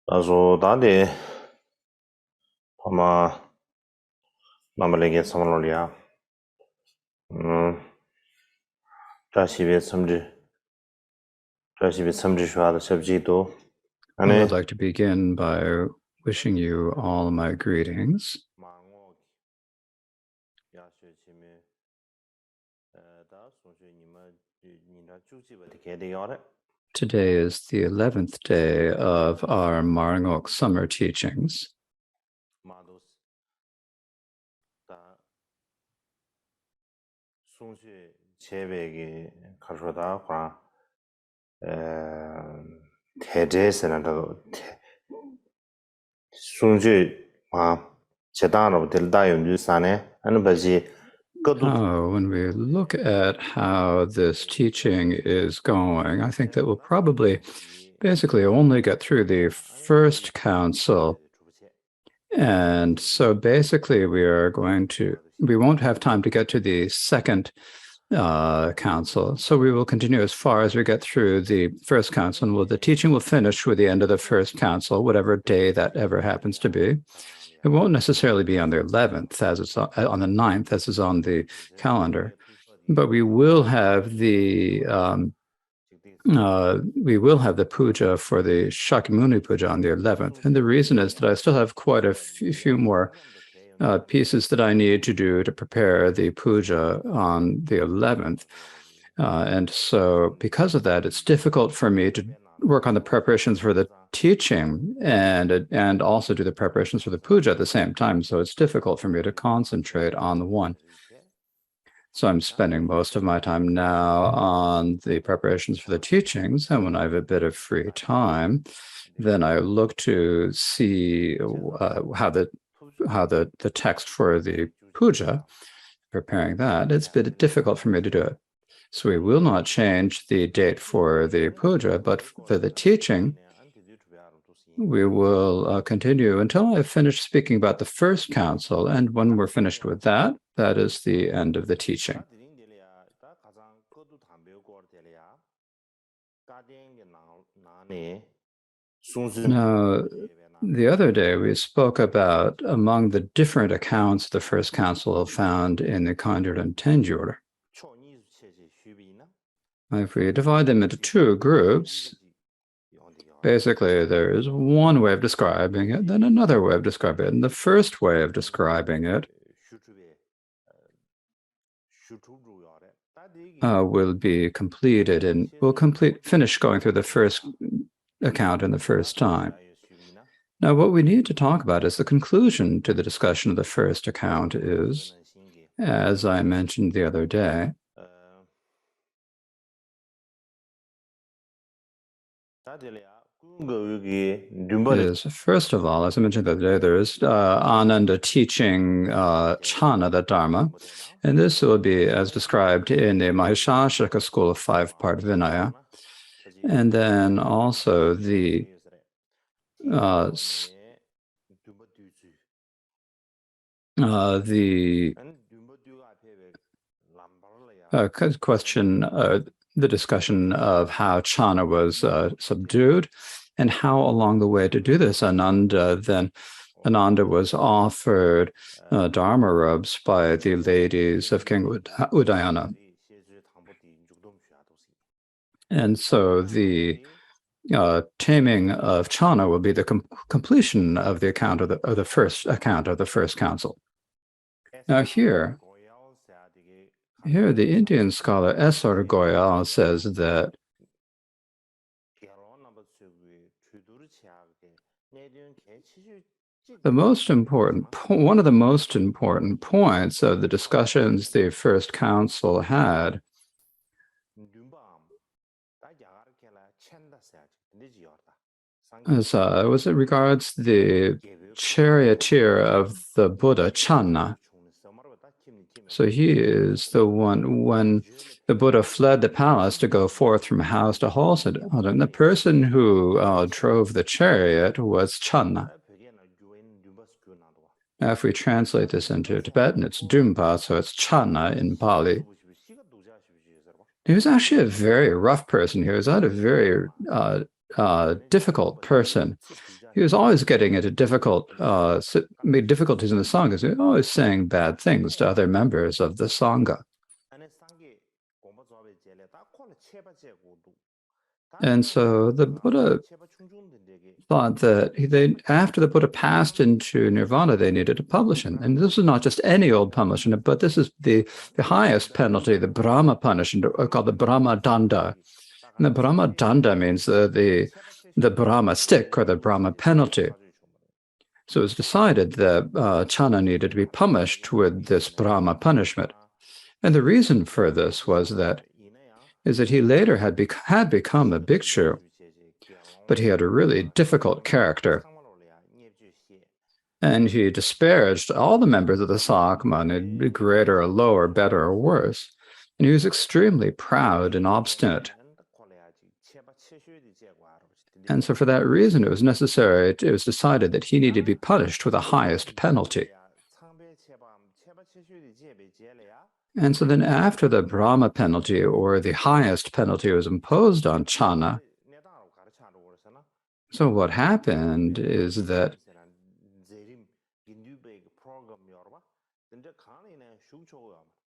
Also dade pama namalege samalolia. Tashibe samji shwada sabjito. Well, Ane I'd like to begin by wishing you all my greetings. mango yashe chime da sonje nima nina chuchi ba tikede yore. Today is the 11th day of our Marangok summer teachings. Mados da sonje chebege kashoda kwa tede senado sonje ma chetano del dayo nusane anabaji When we look at how this teaching is going, I think that we'll probably basically only get through the first council. And so basically we won't have time to get to the second council. So we will continue as far as we get through the first council, and the teaching will finish with the end of the first council, whatever day that ever happens to be. It won't necessarily be on the 11th, as it's on the 9th, as is on the calendar, but we will have the puja for the Shakyamuni puja on the 11th. And the reason is that I still have quite a few more pieces that I need to do to prepare the puja on the 11th. And so because of that, it's difficult for me to work on the preparations for the teaching and also do the preparations for the puja at the same time. So it's difficult for me to concentrate on the one. So I'm spending most of my time now on the preparations for the teachings. And when I have a bit of free time, then I look to see how the text for the puja, preparing that. It's a bit difficult for me to do it. So we will not change the date for the puja, but for the teaching, we will continue until I've finished speaking about the first council. And when we're finished with that, that is the end of the teaching. Now, the other day we spoke about among the different accounts of the first council found in the Kanjur and Tenjur. If we divide them into two groups, basically there is one way of describing it, then another way of describing it. And the first way of describing it will be completed and we'll finish going through the first account in the first time. Now, what we need to talk about is the conclusion to the discussion of the first account is, as I mentioned the other day, is, first of all, as I mentioned the other day, there is Ananda teaching Chana, the Dharma, and this will be as described in the Mahishashaka school of five-part Vinaya, and then also the question, the discussion of how Chana was subdued and how along the way to do this, Ananda was offered Dharma robes by the ladies of King Udayana. And so the taming of Chana will be the completion of the account of the first account of the first council. Now here the Indian scholar S.R. Goyal says that one of the most important points of the discussions the first council had was it regards the charioteer of the Buddha, Channa. So he is the one, when the Buddha fled the palace to go forth from house to house, and the person who drove the chariot was Channa. Now, if we translate this into Tibetan, it's Dumpa, so it's Channa in Pali. He was actually a very rough person. He was not a very difficult person. he was always getting into made difficulties in the Sangha. He was always saying bad things to other members of the Sangha. And so the Buddha thought that after the Buddha passed into nirvana, they needed to publish him. And this is not just any old punishment, but this is the highest penalty, the Brahma punishment, called the Brahma Danda. And the Brahma Danda means the Brahma stick or the Brahma penalty. So it was decided that Channa needed to be punished with this Brahma punishment. And the reason for this is that he later had become a bhikshu, but he had a really difficult character. And he disparaged all the members of the Sakman, greater or lower, better or worse. And he was extremely proud and obstinate. And so for that reason, it was decided that he needed to be punished with the highest penalty. And so then after the Brahma penalty, or the highest penalty, was imposed on Channa, so what happened is that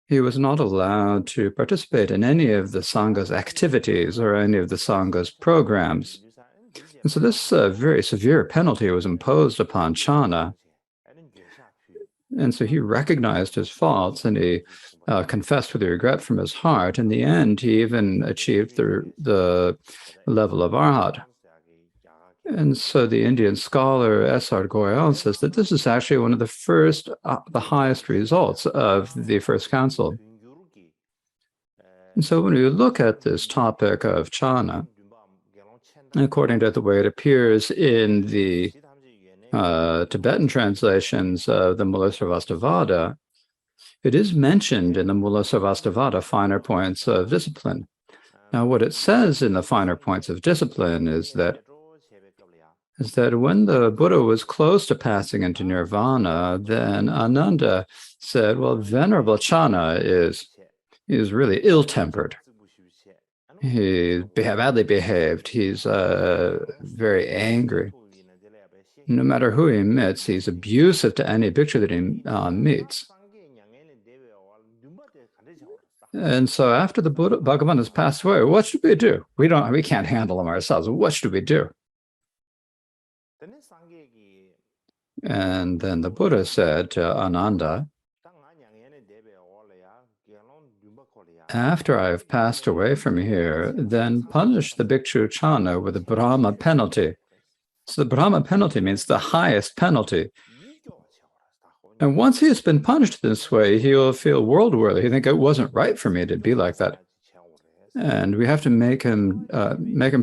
he was not allowed to participate in any of the Sangha's activities or any of the Sangha's programs. And so this very severe penalty was imposed upon Channa. And so he recognized his faults and he confessed with regret from his heart. In the end, he even achieved the level of Arhat. And so the Indian scholar S.R. Goyal says that this is actually one of the highest results of the First Council. And so when we look at this topic of Channa, according to the way it appears in the Tibetan translations of the Mulasarvastivada, it is mentioned in the Mulasarvastivada finer points of discipline. Now, what it says in the finer points of discipline is that when the Buddha was close to passing into nirvana, then Ananda said, well, Venerable Channa is really ill-tempered. He's badly behaved. He's very angry. No matter who he meets, he's abusive to any bhikshu that he meets. And so after the Buddha, Bhagavan has passed away, what should we do? We can't handle him ourselves. What should we do? And then the Buddha said to Ananda, after I have passed away from here, then punish the bhikshu Channa with the Brahma penalty. So the Brahma penalty means the highest penalty. And once he has been punished this way, he will feel world-weary. He'll think it wasn't right for me to be like that. And we have to make him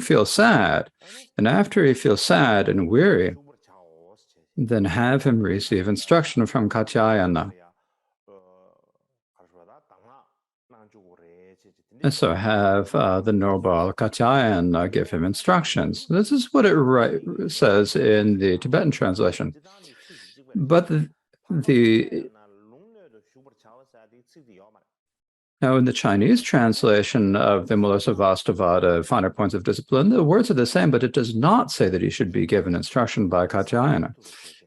feel sad. And after he feels sad and weary, then have him receive instruction from Katyayana. And so have the noble Katyayana give him instructions. This is what it says in the Tibetan translation. But now in the Chinese translation of the Mulasarvastivada, finer points of discipline, the words are the same, but it does not say that he should be given instruction by Katyayana.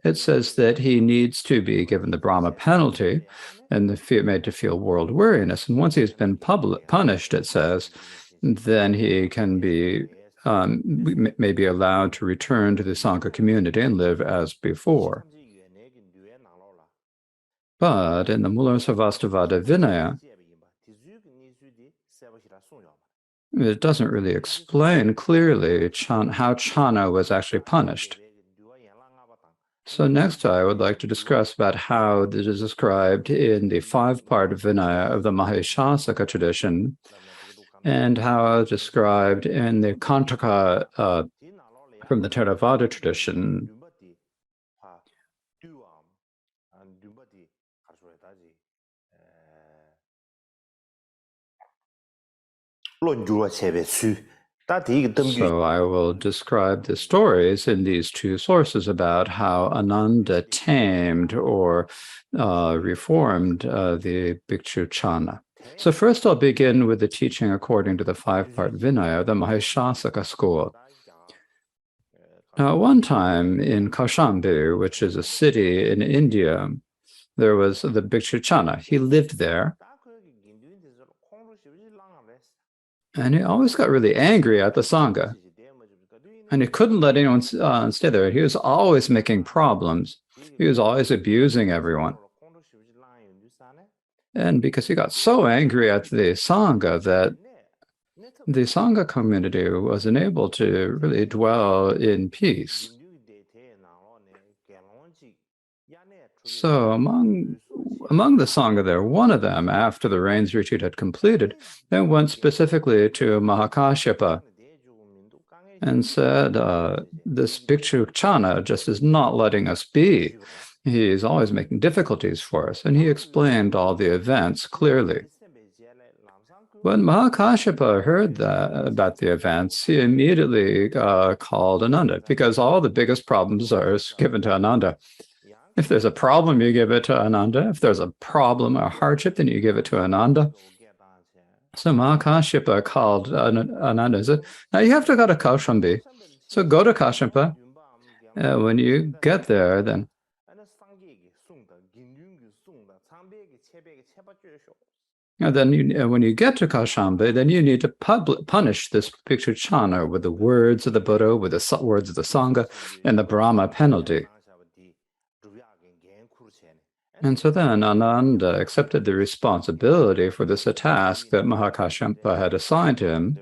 It says that he needs to be given the Brahma penalty and made to feel world weariness. And once he's been punished, it says, then he can be may be allowed to return to the Sangha community and live as before. But in the Mulasarvastivada Vinaya, it doesn't really explain clearly how Channa was actually punished. So next I would like to discuss about how this is described in the 5-part Vinaya of the Maheshasaka tradition and how it's described in the Kantaka from the Theravada tradition. So I will describe the stories in these two sources about how Ananda tamed or reformed the Bhikshu Channa. So first I'll begin with the teaching according to the 5-part Vinaya of the Maheshasaka school. Now, one time in Kaushambi, which is a city in India, there was the Bhikshu Chana. He lived there, and he always got really angry at the Sangha. And he couldn't let anyone stay there. He was always making problems. He was always abusing everyone. And because he got so angry at the Sangha that the Sangha community was unable to really dwell in peace. So among the Sangha there, one of them, after the rains retreat had completed, then went specifically to Mahakashyapa and said, this Bhikshu Chana just is not letting us be. He is always making difficulties for us. And he explained all the events clearly. When Mahakashyapa heard that about the events, he immediately called Ananda, because all the biggest problems are given to Ananda. If there's a problem, you give it to Ananda. If there's a problem or hardship, then you give it to Ananda. So Mahakashyapa called Ananda and said, now you have to go to Kaushambi. So go to Kaushambi. When you get there, then when you get to Kaushambi, then you need to punish this Bhikshu Chana with the words of the Buddha, with the words of the Sangha, and the Brahma penalty. And so then Ananda accepted the responsibility for this task that Mahakashyapa had assigned to him,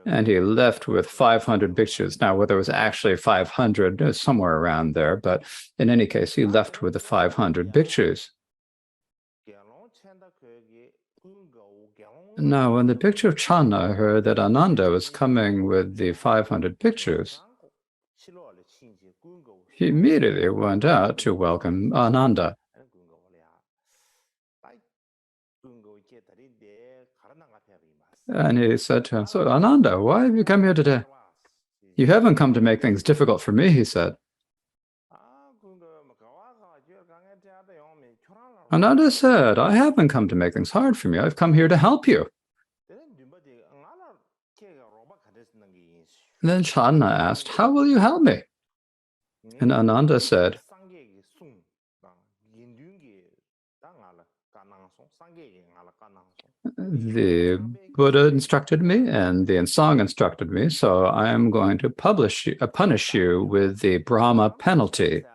and he left with 500 bhikshus. Now, whether it was actually 500, somewhere around there, but in any case, he left with the 500 bhikshus. Now, when the Bhikshu Chana heard that Ananda was coming with the 500 bhikshus, he immediately went out to welcome Ananda. And he said to him, so Ananda, why have you come here today? You haven't come to make things difficult for me, he said. Ananda said, I haven't come to make things hard for me. I've come here to help you. And then Chana asked, how will you help me? And Ananda said, the Buddha instructed me and the Sangha instructed me, so I am going to punish you with the Brahma penalty.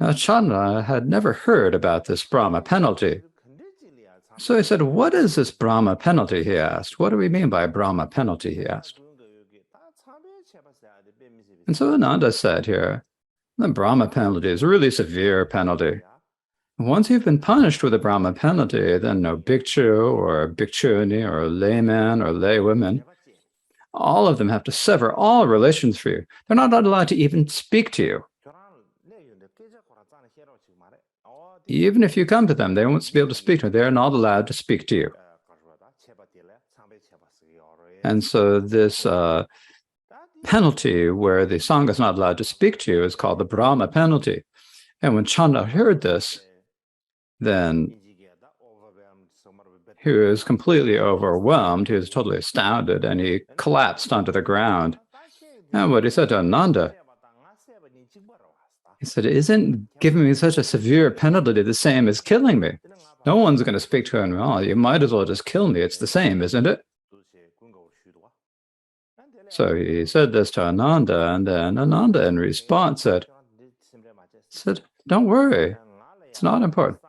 Now, Chana had never heard about this Brahma penalty. So he said, what is this Brahma penalty, he asked. What do we mean by Brahma penalty, he asked. And so Ananda said here, the Brahma penalty is a really severe penalty. Once you've been punished with a Brahma penalty, then no bhikshu or bhikshuni or layman or laywomen, all of them have to sever all relations for you. They're not allowed to even speak to you. Even if you come to them, they won't be able to speak to you. They're not allowed to speak to you. And so this penalty where the Sangha is not allowed to speak to you is called the Brahma penalty. And when Chana heard this, then he was completely overwhelmed. He was totally astounded, and he collapsed onto the ground. And what he said to Ananda, he said, isn't giving me such a severe penalty the same as killing me? No one's going to speak to him at all. You might as well just kill me. It's the same, isn't it? So he said this to Ananda, and then Ananda in response said, don't worry, it's not important.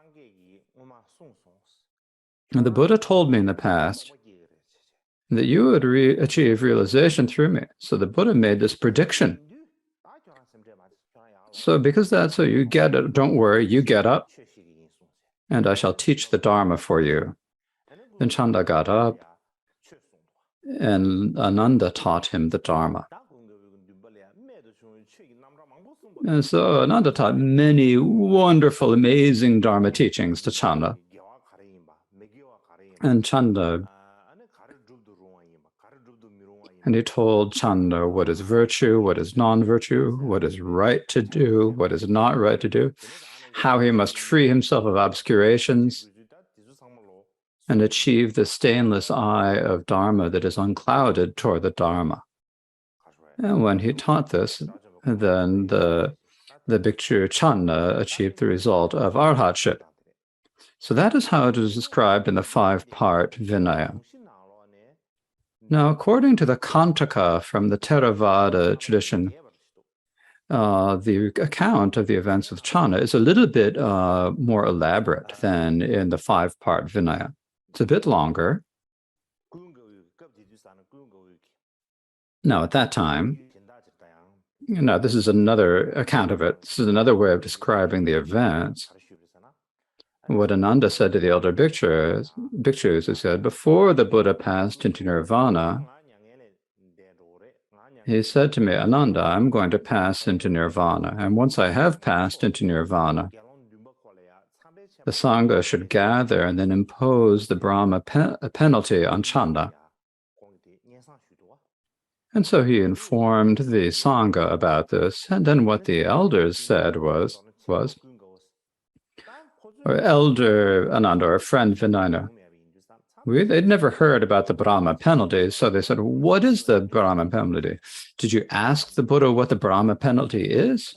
And the Buddha told me in the past that you would achieve realization through me. So the Buddha made this prediction. So because that's so you get it, don't worry, you get up, and I shall teach the Dharma for you. Then Chanda got up, and Ananda taught him the Dharma. And so Ananda taught many wonderful, amazing Dharma teachings to Chanda. And Chanda, and he told Chanda what is virtue, what is non-virtue, what is right to do, what is not right to do, how he must free himself of obscurations and achieve the stainless eye of Dharma that is unclouded toward the Dharma. And when he taught this, then the Bhikshu Channa achieved the result of arhatship. So that is how it is described in the 5-part Vinaya. Now, according to the Kantaka from the Theravada tradition, the account of the events with Channa is a little bit more elaborate than in the 5-part Vinaya. It's a bit longer. Now, at that time, this is another account of it. This is another way of describing the events. What Ananda said to the elder bhikshus, he said, before the Buddha passed into nirvana, he said to me, Ananda, I'm going to pass into nirvana. And once I have passed into nirvana, the Sangha should gather and then impose the Brahma penalty on Chanda. And so he informed the Sangha about this. And then what the elders said was or Elder Ananda, or friend Vinaya, they'd never heard about the Brahma penalty, so they said, what is the Brahma penalty? Did you ask the Buddha what the Brahma penalty is?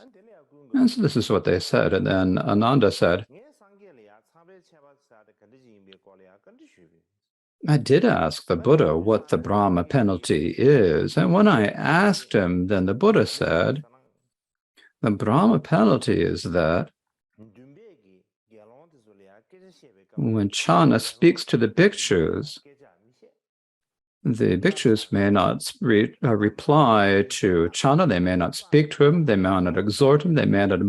And so this is what they said. And then Ananda said, I did ask the Buddha what the Brahma penalty is. And when I asked him, then the Buddha said, the Brahma penalty is that when Channa speaks to the bhikshus may not reply to Channa, they may not speak to him, they may not exhort him, they may not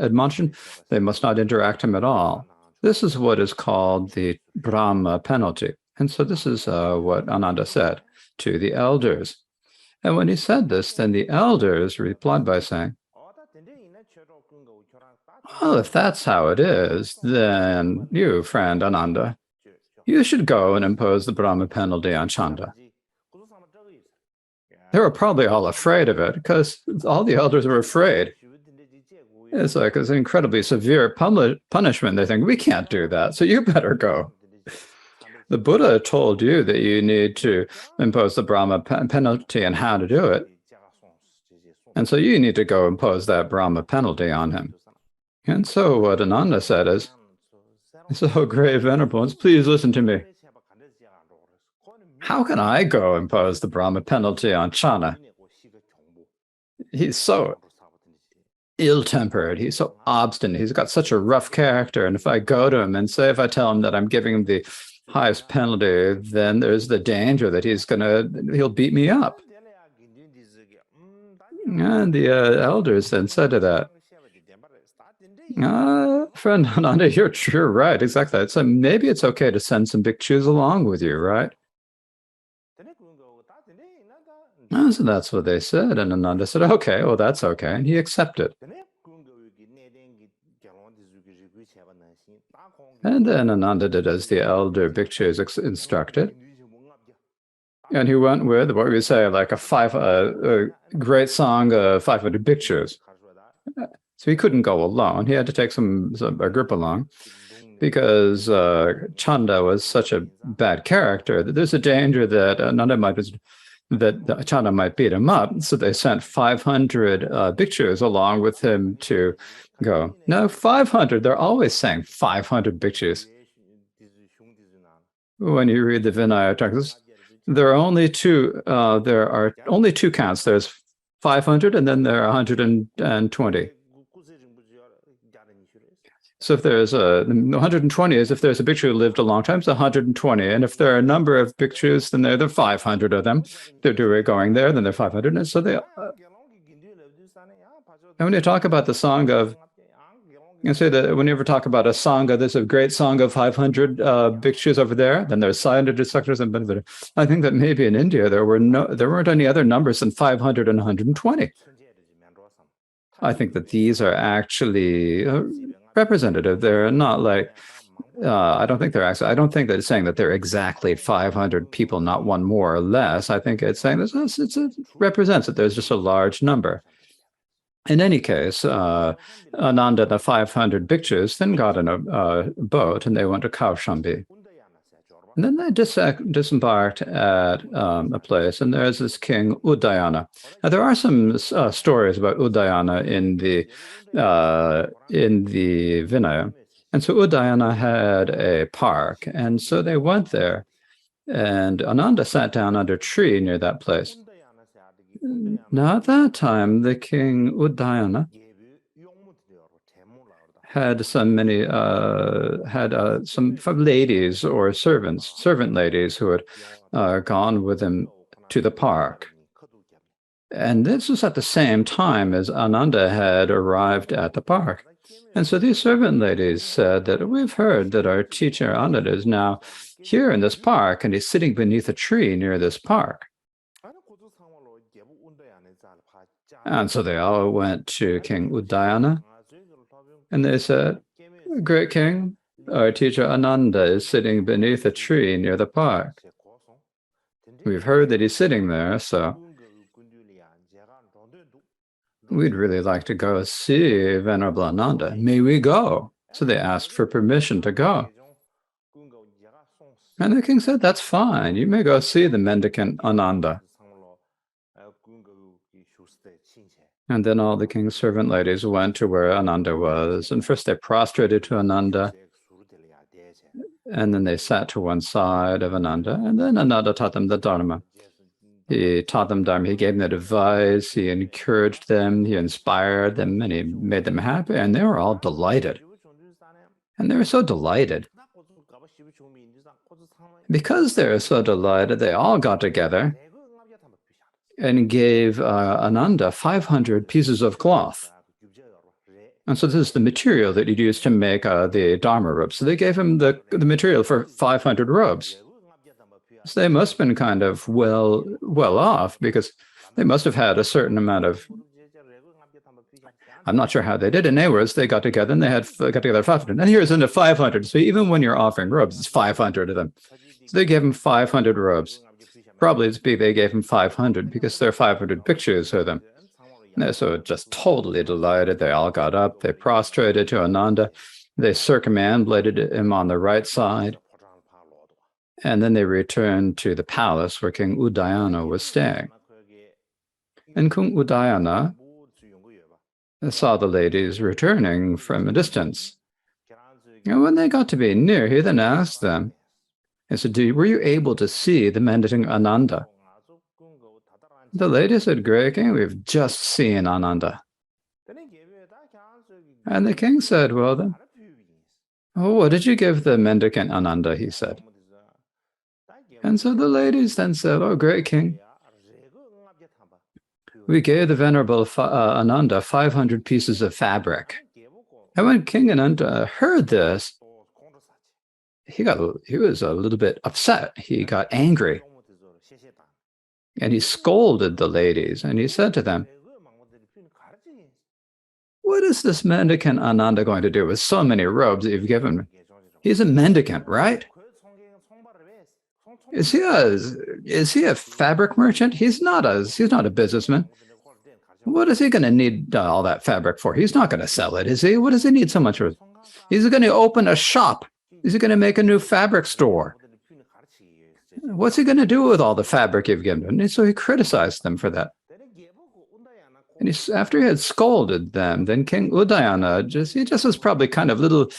admonish him, they must not interact him at all. This is what is called the Brahma penalty. And so this is what Ananda said to the elders. And when he said this, then the elders replied by saying, well, if that's how it is, then you, friend Ananda, you should go and impose the Brahma penalty on Chanda. They were probably all afraid of it, because all the elders were afraid. It's like it's an incredibly severe punishment. They think, we can't do that, so you better go. The Buddha told you that you need to impose the Brahma penalty and how to do it. And so you need to go impose that Brahma penalty on him. And so what Ananda said is, so great venerable ones, please listen to me. How can I go impose the Brahma penalty on Channa? He's so ill-tempered, he's so obstinate, he's got such a rough character, and if I go to him and say, if I tell him that I'm giving him the highest penalty, then there's the danger that he'll beat me up. And the elders then said to that, friend Ananda, you're right, exactly. So maybe it's okay to send some bhikshus along with you, right? So that's what they said, and Ananda said, okay, well, that's okay, and he accepted. And then Ananda did as the elder bhikshus instructed, and he went with what we say, like a great song of 500 bhikshus. So he couldn't go alone. He had to take a group along, because Chanda was such a bad character that there's a danger that Chanda might beat him up. So they sent 500 bhikshus along with him to go. No, 500. They're always saying 500 bhikshus. When you read the Vinaya texts, there are only two. There are only two counts. There's 500, and then there are 120. So if there's 120 is if there's a bhikshu who lived a long time, it's 120. And if there are a number of bhikshus, then there are 500 of them. They're going there, then there are 500. And so and when you talk about the sangha of, you say that whenever you talk about a sangha, there's a great sangha of 500 bhikshus over there, then there's 500 instructors and benefit. I think that maybe in India there weren't any other numbers than 500 and 120. I think that these are actually representative. They're not like, I don't think that it's saying that they're exactly 500 people, not one more or less. I think it's saying it represents that there's just a large number. In any case, Ananda, the 500 bhikshus, then got in a boat and they went to Kaushambi. And then they disembarked at a place, and there's this king Udayana. Now there are some stories about Udayana in the Vinaya, and so Udayana had a park, and so they went there, and Ananda sat down under a tree near that place. Now at that time, the king Udayana had some ladies or servant ladies who had gone with him to the park. And this was at the same time as Ananda had arrived at the park. And so these servant ladies said that we've heard that our teacher Ananda is now here in this park, and he's sitting beneath a tree near this park. And so they all went to King Udayana, and they said, "Great king, our teacher Ananda is sitting beneath a tree near the park. We've heard that he's sitting there, so we'd really like to go see Venerable Ananda. May we go?" So they asked for permission to go. And the king said, "That's fine. You may go see the mendicant Ananda." And then all the king's servant ladies went to where Ananda was. And first they prostrated to Ananda. And then they sat to one side of Ananda. And then Ananda taught them the Dharma. He taught them Dharma. He gave them advice. He encouraged them. He inspired them. And he made them happy. And they were all delighted. And they were so delighted. Because they were so delighted, they all got together and gave Ananda 500 pieces of cloth. And so this is the material that he'd use to make the Dharma robes. So they gave him the material for 500 robes. So they must have been kind of well off, because they must have had a certain amount of, I'm not sure how they did. In other words, they got together and they got together 500. And here's into 500. So even when you're offering robes, it's 500 of them. So they gave him 500 robes. Probably they gave him 500 because there are 500 pictures of them. And so just totally delighted. They all got up. They prostrated to Ananda. They circumambulated him on the right side. And then they returned to the palace where King Udayana was staying. And King Udayana saw the ladies returning from a distance. And when they got to be near, he then asked them, he said, "Were you able to see the mendicant Ananda?" The lady said, "Great king, we've just seen Ananda." And the king said, "Well then, what did you give the mendicant Ananda?" he said. And so the ladies then said, "Oh, great king, we gave the Venerable Ananda 500 pieces of fabric." And when King Ananda heard this, he was a little bit upset. He got angry. And he scolded the ladies, and he said to them, "What is this mendicant Ananda going to do with so many robes that you've given me? He's a mendicant, right? Is he a fabric merchant? He's not a businessman. What is he going to need all that fabric for? He's not going to sell it, is he? What does he need so much for? He's going to open a shop. Is he going to make a new fabric store? What's he going to do with all the fabric you've given him?" And so he criticized them for that. And after he had scolded them, then King Udayana just was probably kind of a little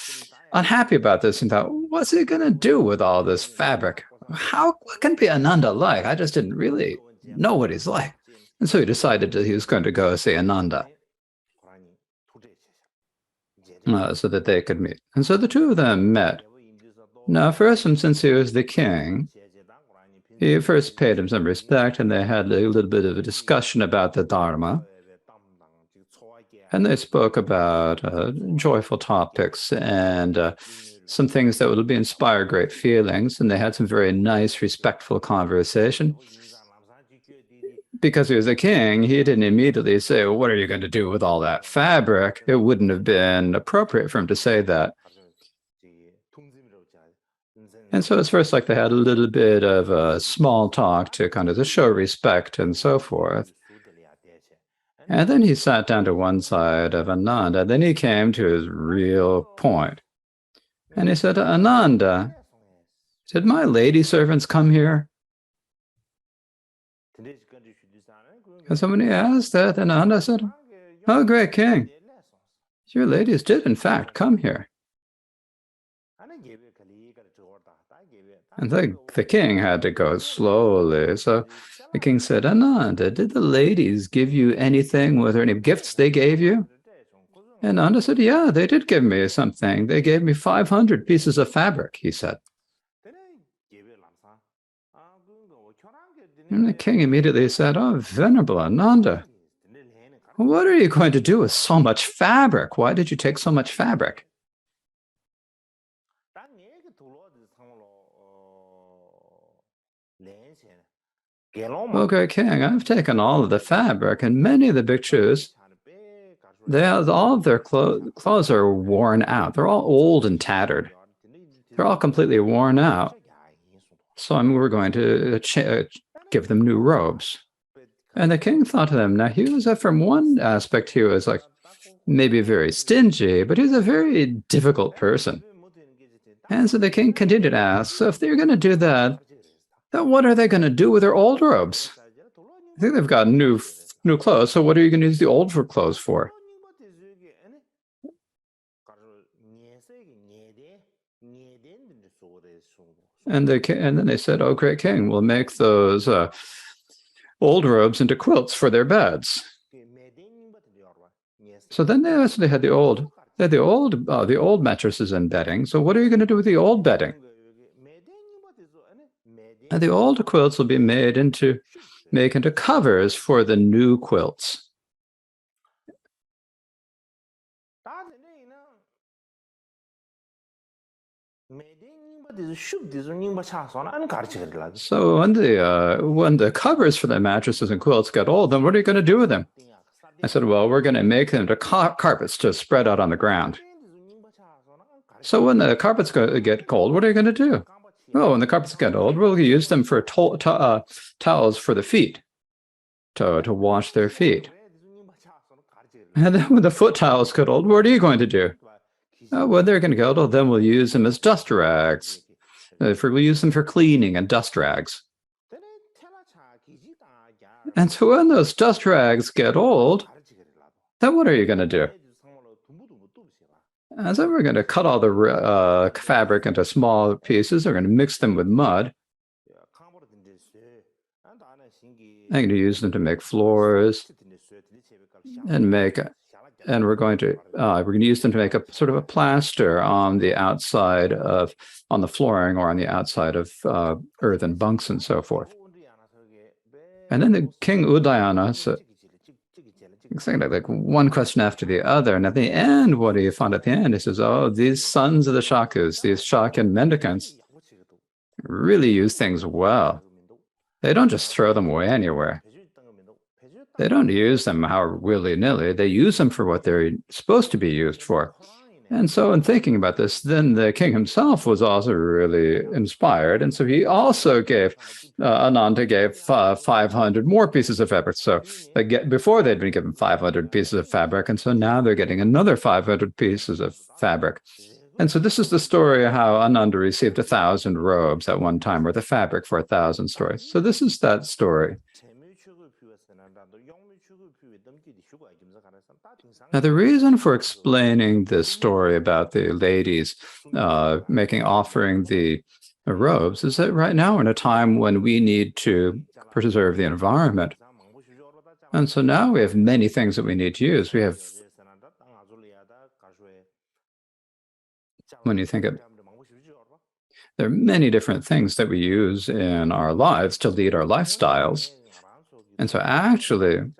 unhappy about this and thought, what's he going to do with all this fabric? What can be Ananda like? I just didn't really know what he's like. And so he decided that he was going to go see Ananda so that they could meet. And so the two of them met. Now, first, since he was the king, he first paid him some respect, and they had a little bit of a discussion about the Dharma. And they spoke about joyful topics and some things that would inspire great feelings. And they had some very nice, respectful conversation. Because he was a king, he didn't immediately say, "Well, what are you going to do with all that fabric?" It wouldn't have been appropriate for him to say that. And so it's first like they had a little bit of a small talk to kind of to show respect and so forth. And then he sat down to one side of Ananda. Then he came to his real point. And he said, "Ananda," Did my lady servants come here? And somebody asked that, and Ananda said, "Oh, great king, your ladies did in fact come here." And the king had to go slowly. So the king said, "Ananda, did the ladies give you anything? Were there any gifts they gave you?" And Ananda said, "Yeah, they did give me something. They gave me 500 pieces of fabric," he said. And the king immediately said, "Oh, Venerable Ananda, what are you going to do with so much fabric? Why did you take so much fabric?" "Oh, great king, I've taken all of the fabric, and many of the bhikshus, all of their clothes are worn out. They're all old and tattered. They're all completely worn out. So we're going to give them new robes." And the king thought to them, now he was, from one aspect, he was like maybe very stingy, but he was a very difficult person. And so the king continued to ask, so if they're going to do that, then what are they going to do with their old robes? I think they've got new clothes, so what are you going to use the old clothes for? And then they said, "Oh, great king, we'll make those old robes into quilts for their beds." So then they actually had the old mattresses and bedding. So what are you going to do with the old bedding? And the old quilts will be made into covers for the new quilts. So when the covers for the mattresses and quilts get old, then what are you going to do with them? I said, well, we're going to make them into carpets to spread out on the ground. So when the carpets get cold, what are you going to do? Oh, when the carpets get old, we'll use them for towels for the feet, to wash their feet. And then when the foot towels get old, what are you going to do? Oh, when they're going to get old, then we'll use them as dust rags. We'll use them for cleaning and dust rags. And so when those dust rags get old, then what are you going to do? And so we're going to cut all the fabric into small pieces. We're going to mix them with mud. I'm going to use them to make floors and we're going to use them to make a sort of a plaster on the outside on the flooring or on the outside of earthen bunks and so forth. And then the king Udayana saying like one question after the other, and at the end, what do you find at the end? He says, "Oh, these sons of the Shakus, these Shakyan mendicants, really use things well. They don't just throw them away anywhere. They don't use them willy-nilly. They use them for what they're supposed to be used for." And so in thinking about this, then the king himself was also really inspired. And so he also Ananda gave 500 more pieces of fabric. So before they'd been given 500 pieces of fabric. And so now they're getting another 500 pieces of fabric. And so this is the story of how Ananda received 1,000 robes at one time, or the fabric for 1,000 stories. So this is that story. Now, the reason for explaining this story about the ladies offering the robes is that right now we're in a time when we need to preserve the environment. And so now we have many things that we need to use. We have, when you think of, there are many different things that we use in our lives to lead our lifestyles. And so actually,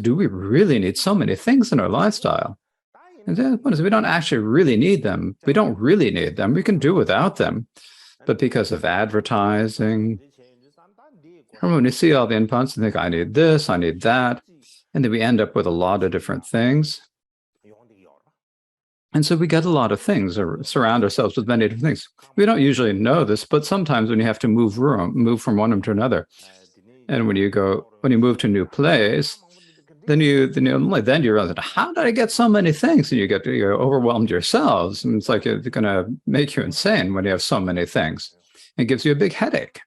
do we really need so many things in our lifestyle? And then, we don't actually really need them. We don't really need them. We can do without them. But because of advertising, when you see all the inputs and think, I need this, I need that, and then we end up with a lot of different things. And so we get a lot of things, or surround ourselves with many different things. We don't usually know this, but sometimes when you have to move from one room to another, and when you move to a new place, then you realize, how did I get so many things? And you're overwhelmed yourselves. And it's like it's going to make you insane when you have so many things. It gives you a big headache.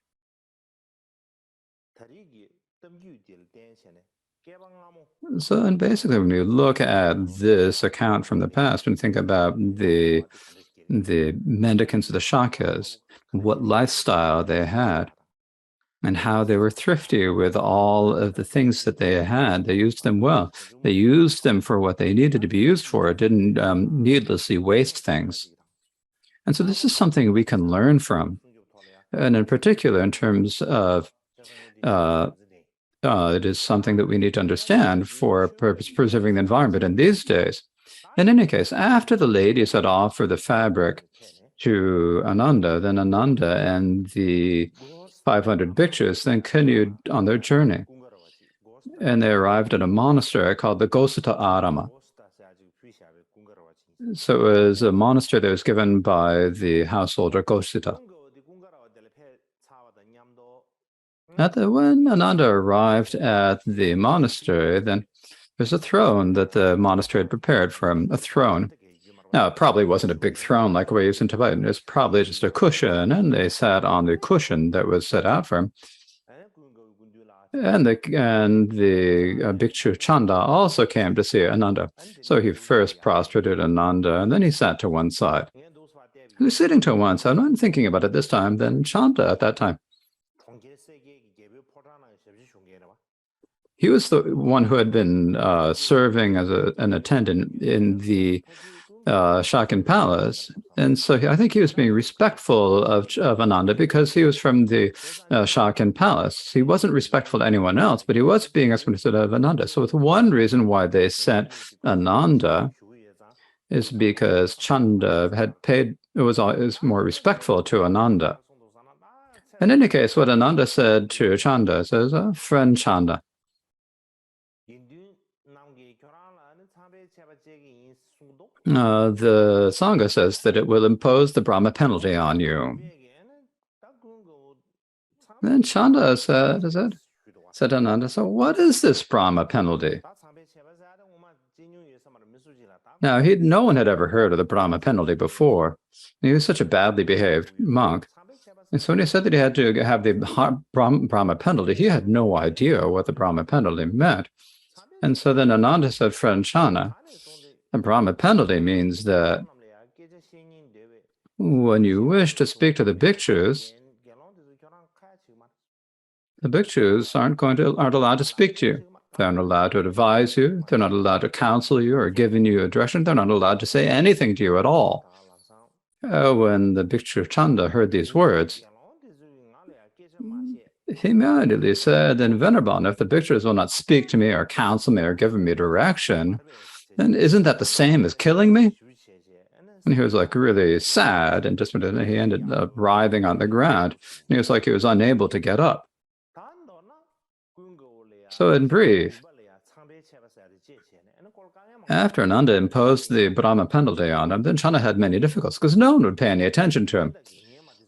So, and basically, when you look at this account from the past and think about the mendicants of the Shakyas, what lifestyle they had, and how they were thrifty with all of the things that they had. They used them well. They used them for what they needed to be used for. It didn't needlessly waste things. And so this is something we can learn from. And in particular, in terms of it is something that we need to understand for preserving the environment in these days. In any case, after the ladies had offered the fabric to Ananda, then Ananda and the 500 bhikshus then continued on their journey. And they arrived at a monastery called the Gosita Arama. So it was a monastery that was given by the householder Gosita. When Ananda arrived at the monastery, then there's a throne that the monastery had prepared for him, a throne. Now, it probably wasn't a big throne like we use in Tibet. It was probably just a cushion, and they sat on the cushion that was set out for him. And the Bhikshu Chanda also came to see Ananda. So he first prostrated Ananda, and then he sat to one side. He was sitting to one side. I'm thinking about it this time, then Chanda at that time. He was the one who had been serving as an attendant in the Shakyan palace. And so I think he was being respectful of Ananda because he was from the Shakyan palace. He wasn't respectful to anyone else, but he was being respectful of Ananda. So it's one reason why they sent Ananda is because Chanda had paid, it was more respectful to Ananda. In any case, what Ananda said to Chanda says, friend Chanda, the Sangha says that it will impose the Brahma penalty on you. Then Chanda said Ananda, so what is this Brahma penalty? Now, no one had ever heard of the Brahma penalty before. He was such a badly behaved monk. And so when he said that he had to have the Brahma penalty, he had no idea what the Brahma penalty meant. And so then Ananda said, friend Chanda, the Brahma penalty means that when you wish to speak to the bhikshus aren't allowed to speak to you. They're not allowed to advise you. They're not allowed to counsel you or giving you a direction. They're not allowed to say anything to you at all. When the Bhikshu Chanda heard these words, he immediately said, then Venerable, if the bhikshus will not speak to me or counsel me or give me direction, then isn't that the same as killing me? And he was like really sad, and he ended up writhing on the ground. And he was like he was unable to get up. So in brief, after Ananda imposed the Brahma penalty on him, then Chanda had many difficulties because no one would pay any attention to him.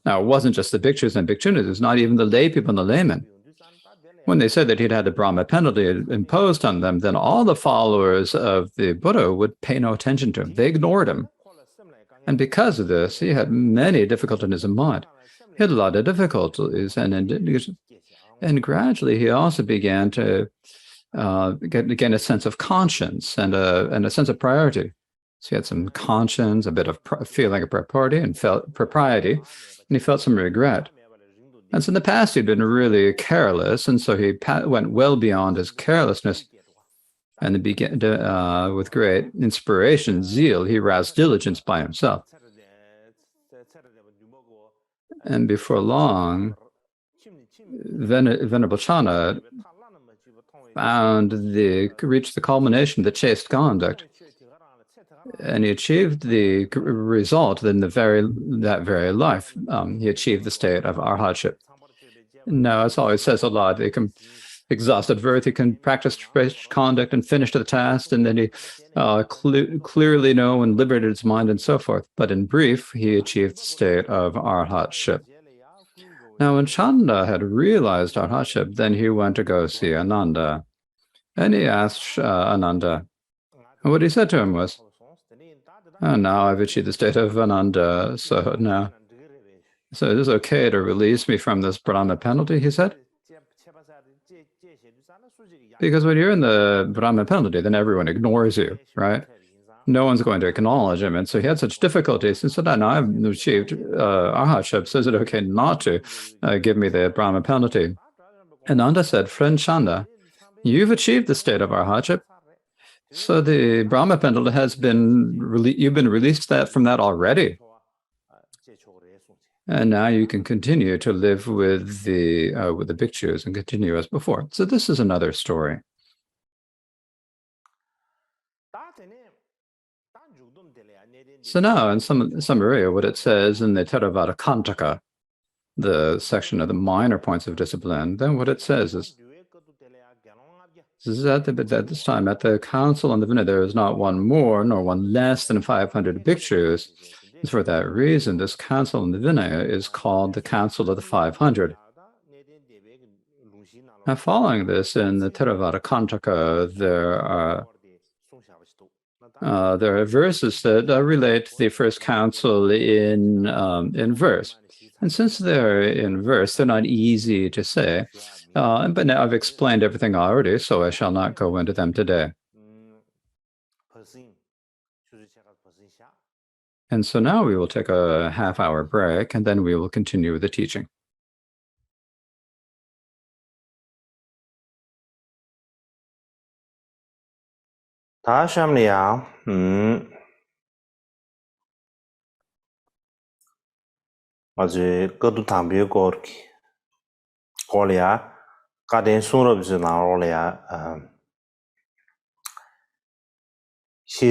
Now, it wasn't just the bhikshus and bhikshunis, it was not even the lay people and the laymen. When they said that he'd had the Brahma penalty imposed on them, then all the followers of the Buddha would pay no attention to him. They ignored him. And because of this, he had many difficulties in his mind. He had a lot of difficulties, and gradually he also began to gain a sense of conscience and a sense of priority. So he had some conscience, a bit of feeling of propriety, and he felt some regret. And so in the past, he'd been really careless, and so he went well beyond his carelessness. And he began to, with great inspiration, zeal, he roused diligence by himself. And before long, Venerable Chanda reached the culmination of the chaste conduct, and he achieved the result in that very life. He achieved the state of arhatship. Now, as always says a lot, he can exhausted virtue, he can practice chaste conduct and finish the task, and then he clearly know and liberated his mind and so forth. But in brief, he achieved the state of arhatship. Now, when Chanda had realized arhatship, then he went to go see Ananda. And he asked Ananda. And what he said to him was, "Oh, now I've achieved the state of Ananda, so it is okay to release me from this Brahma penalty," he said. Because when you're in the Brahma penalty, then everyone ignores you, right? No one's going to acknowledge him. And so he had such difficulties. And so now I've achieved arhatship, so is it okay not to give me the Brahma penalty? Ananda said, "Friend Chanda, you've achieved the state of arhatship. So the Brahma penalty has been, you've been released from that already. And now you can continue to live with the bhikshus and continue as before." So this is another story. So now in summary, what it says in the Theravada Kantaka, the section of the minor points of discipline, then what it says is that at this time, at the council on the Vinaya, there is not one more nor one less than 500 bhikshus. And for that reason, this council on the Vinaya is called the Council of the 500. Now, following this, in the Theravada Kantaka, there are verses that relate to the first council in verse. And since they're in verse, they're not easy to say. But now I've explained everything already, so I shall not go into them today. And so now we will take a half-hour break, and then we will continue with the teaching. 다시합니다. 아주 그도 담비고 거기 거리야 가된 수업지 나올이야 Now,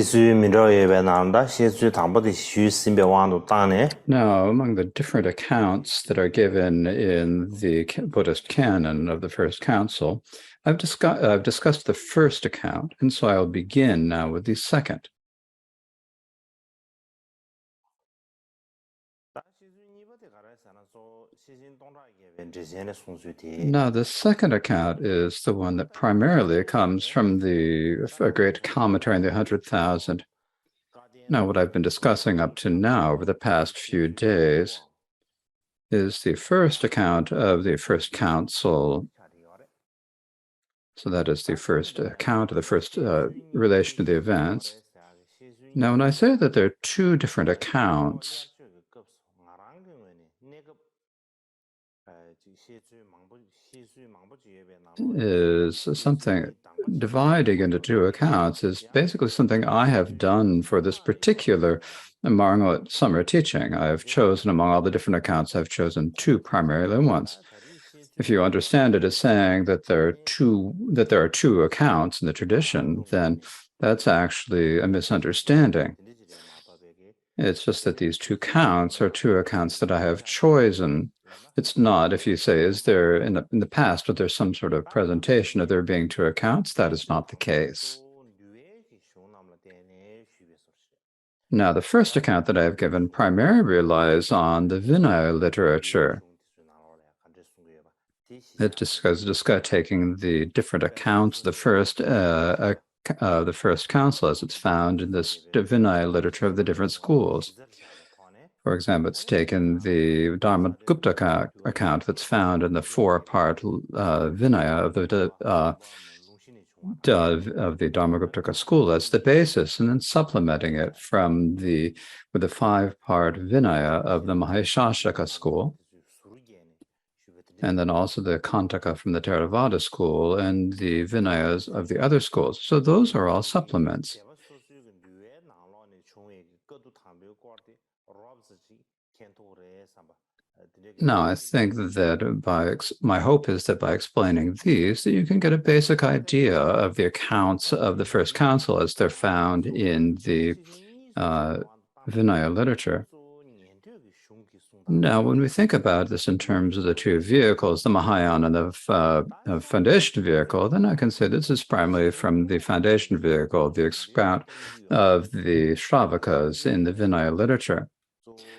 among the different accounts that are given in the Buddhist canon of the First Council, I've discussed the first account, and so I'll begin now with the second. Now, the second account is the one that primarily comes from a great commentary in the 100,000. Now, what I've been discussing up to now over the past few days is the first account of the first council. So that is the first account of the first relation to the events. Now, when I say that there are two different accounts, is something dividing into two accounts is basically something I have done for this particular Marngoat summer teaching. I've chosen among all the different accounts, I've chosen two primarily ones. If you understand it as saying that there are two accounts in the tradition, then that's actually a misunderstanding. It's just that these two counts are two accounts that I have chosen. It's not, if you say, is there in the past, but there's some sort of presentation of there being two accounts, that is not the case. Now, the first account that I have given primarily relies on the Vinaya literature. It discusses taking the different accounts, the first council as it's found in this Vinaya literature of the different schools. For example, it's taken the Dharmagupta account that's found in the four-part Vinaya of the Dharmagupta school as the basis, and then supplementing it with the five-part Vinaya of the Maheshashaka school, and then also the Kantaka from the Theravada school and the Vinayas of the other schools. So those are all supplements. Now, I think that my hope is that by explaining these, that you can get a basic idea of the accounts of the first council as they're found in the Vinaya literature. Now, when we think about this in terms of the two vehicles, the Mahayana and the foundation vehicle, then I can say this is primarily from the foundation vehicle, the account of the Shravakas in the Vinaya literature.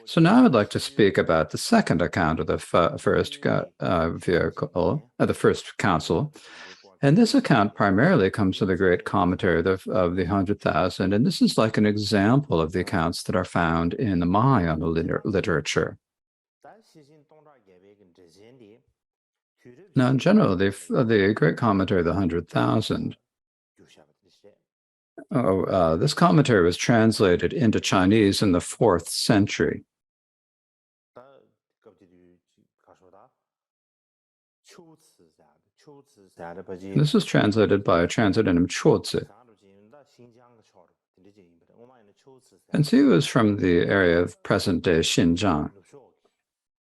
So now I'd like to speak about the second account of the first vehicle, the first council, And this account primarily comes from the great commentary of the 100,000. And this is like an example of the accounts that are found in the Mahayana literature. Now, in general, the great commentary of the 100,000, this commentary was translated into Chinese in the 4th century. This was translated by a translator named Chuozi. And so he was from the area of present-day Xinjiang.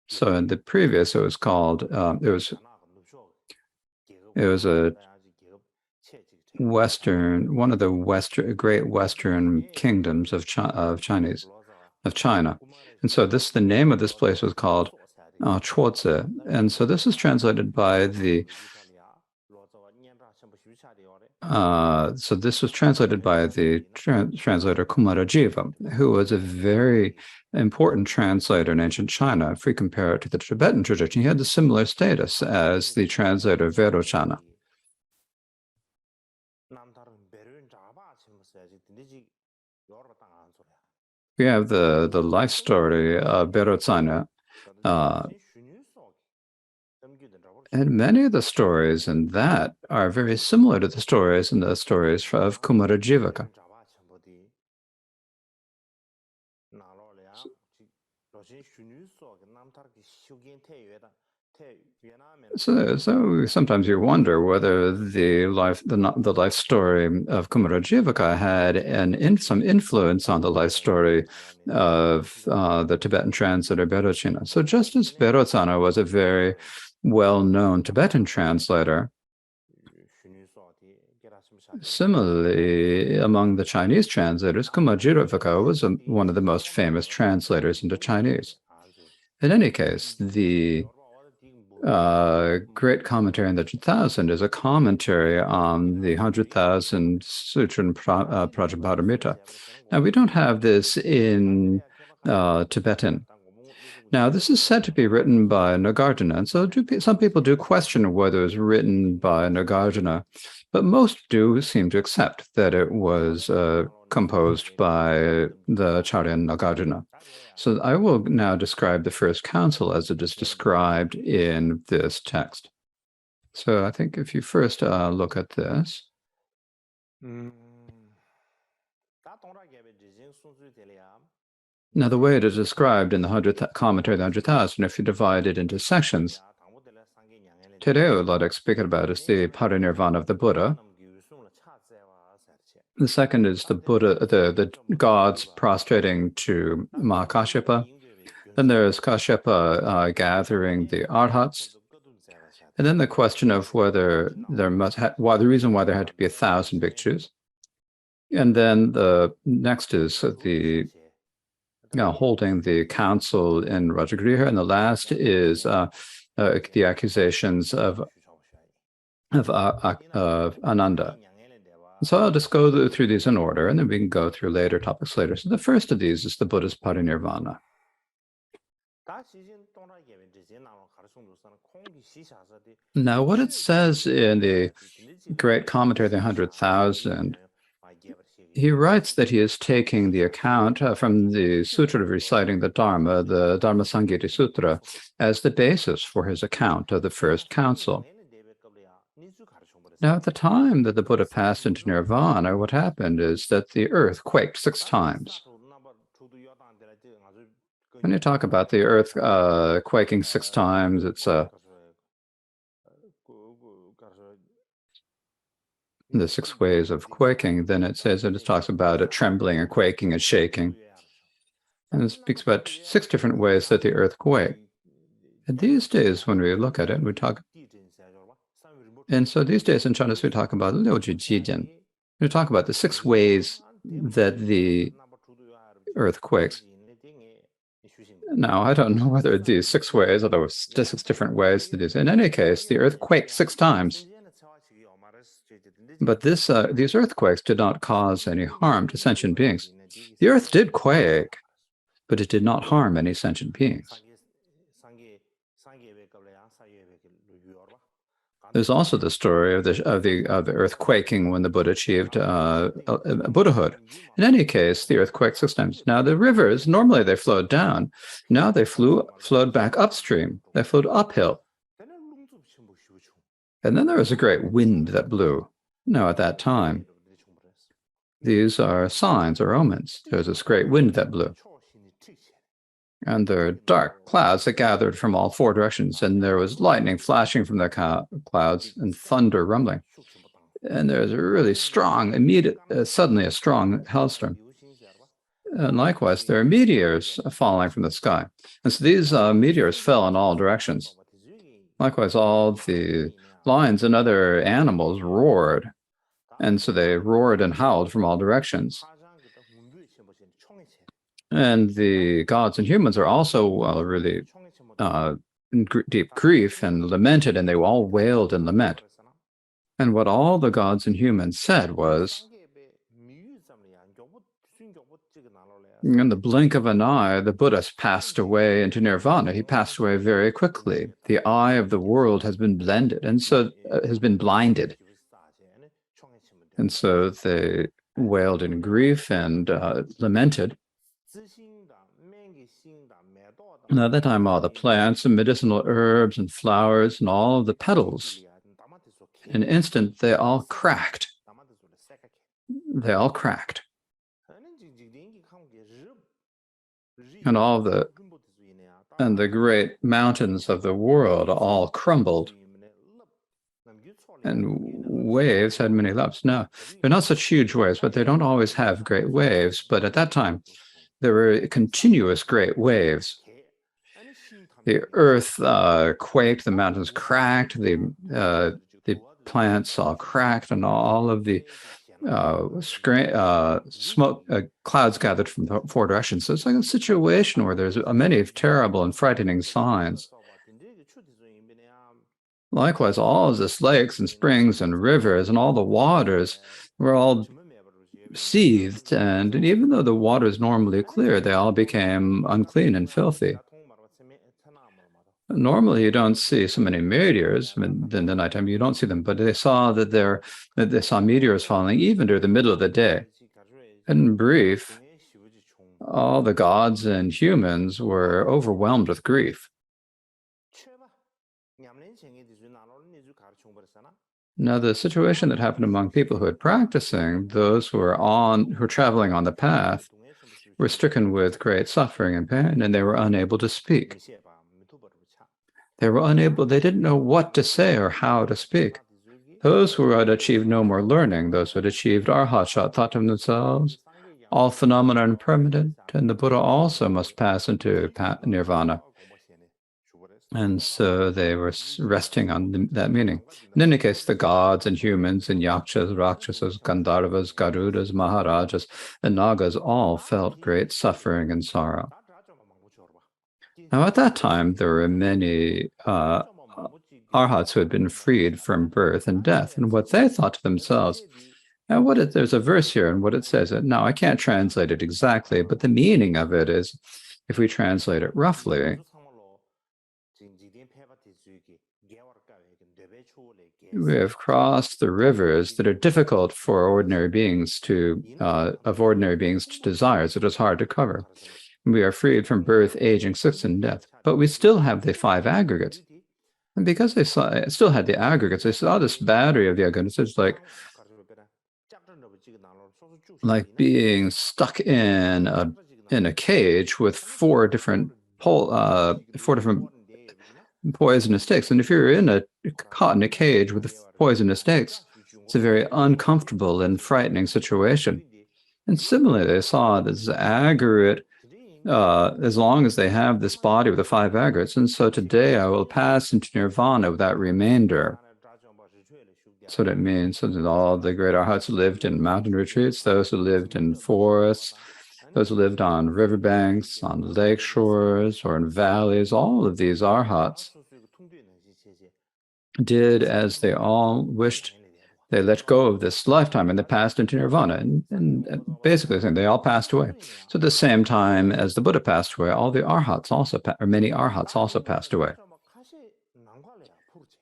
So in the previous, it was called, it was a one of the great Western kingdoms of China. And so the name of this place was called Chuozi. And so this is translated by the translator Kumarajiva, who was a very important translator in ancient China. If we compare it to the Tibetan tradition, he had the similar status as the translator Vairocana. We have the life story of Vairocana, and many of the stories in that are very similar to the stories of Kumarajivaka. So sometimes you wonder whether the life story of Kumarajivaka had some influence on the life story of the Tibetan translator Vairocana. So just as Vairocana was a very well-known Tibetan translator, similarly, among the Chinese translators, Kumarajivaka was one of the most famous translators into Chinese. In any case, the great commentary on the 100,000 is a commentary on the 100,000 Sutra and Prajnaparamita. Now, we don't have this in Tibetan. Now, this is said to be written by Nagarjuna, and so some people do question whether it was written by Nagarjuna, but most do seem to accept that it was composed by the Acharya Nagarjuna. So I will now describe the first council as it is described in this text. So I think if you first look at this. Now, the way it is described in the commentary of the 100,000, if you divide it into sections, today I would like to speak about is the parinirvana of the Buddha. The second is the Buddha, the gods prostrating to Mahakashyapa. Then there's Kashyapa gathering the arhats. And then the question of whether the reason why there had to be 1,000 bhikshus. And then the next is holding the council in Rajagriha, and the last is the accusations of Ananda. So I'll just go through these in order, and then we can go through later topics later. So the first of these is the Buddha's parinirvana. Now, what it says in the great commentary of the 100,000, he writes that he is taking the account from the Sutra of reciting the Dharma, the Dharma Samgiti Sutra, as the basis for his account of the first council. Now, at the time that the Buddha passed into nirvana, what happened is that the earth quaked 6 times. When you talk about the earth quaking 6 times, it's the 6 ways of quaking, then it talks about it trembling and quaking and shaking. And it speaks about 6 different ways that the earth quaked. And these days, when we look at it, and so these days in Chinese, we talk about Liuju Jijian. We talk about the 6 ways that the earth quakes. Now, I don't know whether these 6 ways, or there were 6 different ways to do this. In any case, the earth quaked 6 times. But these earthquakes did not cause any harm to sentient beings. The earth did quake, but it did not harm any sentient beings. There's also the story of the earth quaking when the Buddha achieved Buddhahood. In any case, the earth quaked 6 times. Now the rivers normally they flowed down. Now they flowed back upstream. They flowed uphill. And then there was a great wind that blew. Now at that time, these are signs or omens. There's this great wind that blew. And there are dark clouds that gathered from all 4 directions, and there was lightning flashing from the clouds and thunder rumbling. And there's a really strong, suddenly a strong hailstorm. And likewise, there are meteors falling from the sky. And so these meteors fell in all directions. Likewise, all the lions and other animals roared. And so they roared and howled from all directions. And the gods and humans are also really in deep grief and lamented, and they all wailed and lament. And what all the gods and humans said was, in the blink of an eye, the Buddha passed away into nirvana. He passed away very quickly. The eye of the world has been blended, and so has been blinded. And so they wailed in grief and lamented. And at that time, all the plants and medicinal herbs and flowers and all of the petals, in an instant, they all cracked. They all cracked. And the great mountains of the world all crumbled. And waves had many laps. Now, they're not such huge waves, but they don't always have great waves. But at that time, there were continuous great waves. The earth quaked, the mountains cracked, the plants all cracked, and all of the smoke clouds gathered from the 4 directions. So it's like a situation where there's many terrible and frightening signs. Likewise, all of this lakes and springs and rivers and all the waters were all seethed, and even though the water is normally clear, they all became unclean and filthy. Normally, you don't see so many meteors. In the nighttime, you don't see them, but they saw they saw meteors falling even during the middle of the day. In brief, all the gods and humans were overwhelmed with grief. Now, the situation that happened among people who had practicing, those who were traveling on the path, were stricken with great suffering and pain, and they were unable to speak. They didn't know what to say or how to speak. Those who had achieved no more learning, those who had achieved arhat, thought to themselves, all phenomena are impermanent, and the Buddha also must pass into nirvana. And so they were resting on that meaning. In any case, the gods and humans and yakshas, rakshasas, gandharvas, garudas, maharajas, and nagas all felt great suffering and sorrow. Now, at that time, there were many arhats who had been freed from birth and death, and what they thought to themselves, and there's a verse here, and what it says, now I can't translate it exactly, but the meaning of it is, if we translate it roughly, we have crossed the rivers that are difficult for ordinary beings to desire, so it is hard to cover. We are freed from birth, aging, sickness, and death. But we still have the 5 aggregates. And because they still had the aggregates, they saw this battery of the aggregates. It's like being stuck in a cage with 4 different poisonous snakes. And if you're caught in a cage with poisonous snakes, it's a very uncomfortable and frightening situation. And similarly, they saw this aggregate, as long as they have this body with the 5 aggregates. And so today I will pass into nirvana without remainder. So that means that all the great arhats lived in mountain retreats, those who lived in forests, those who lived on riverbanks, on lake shores, or in valleys, all of these arhats did as they all wished. They let go of this lifetime and they passed into nirvana. And basically saying they all passed away. So at the same time as the Buddha passed away, all the arhats many arhats also passed away.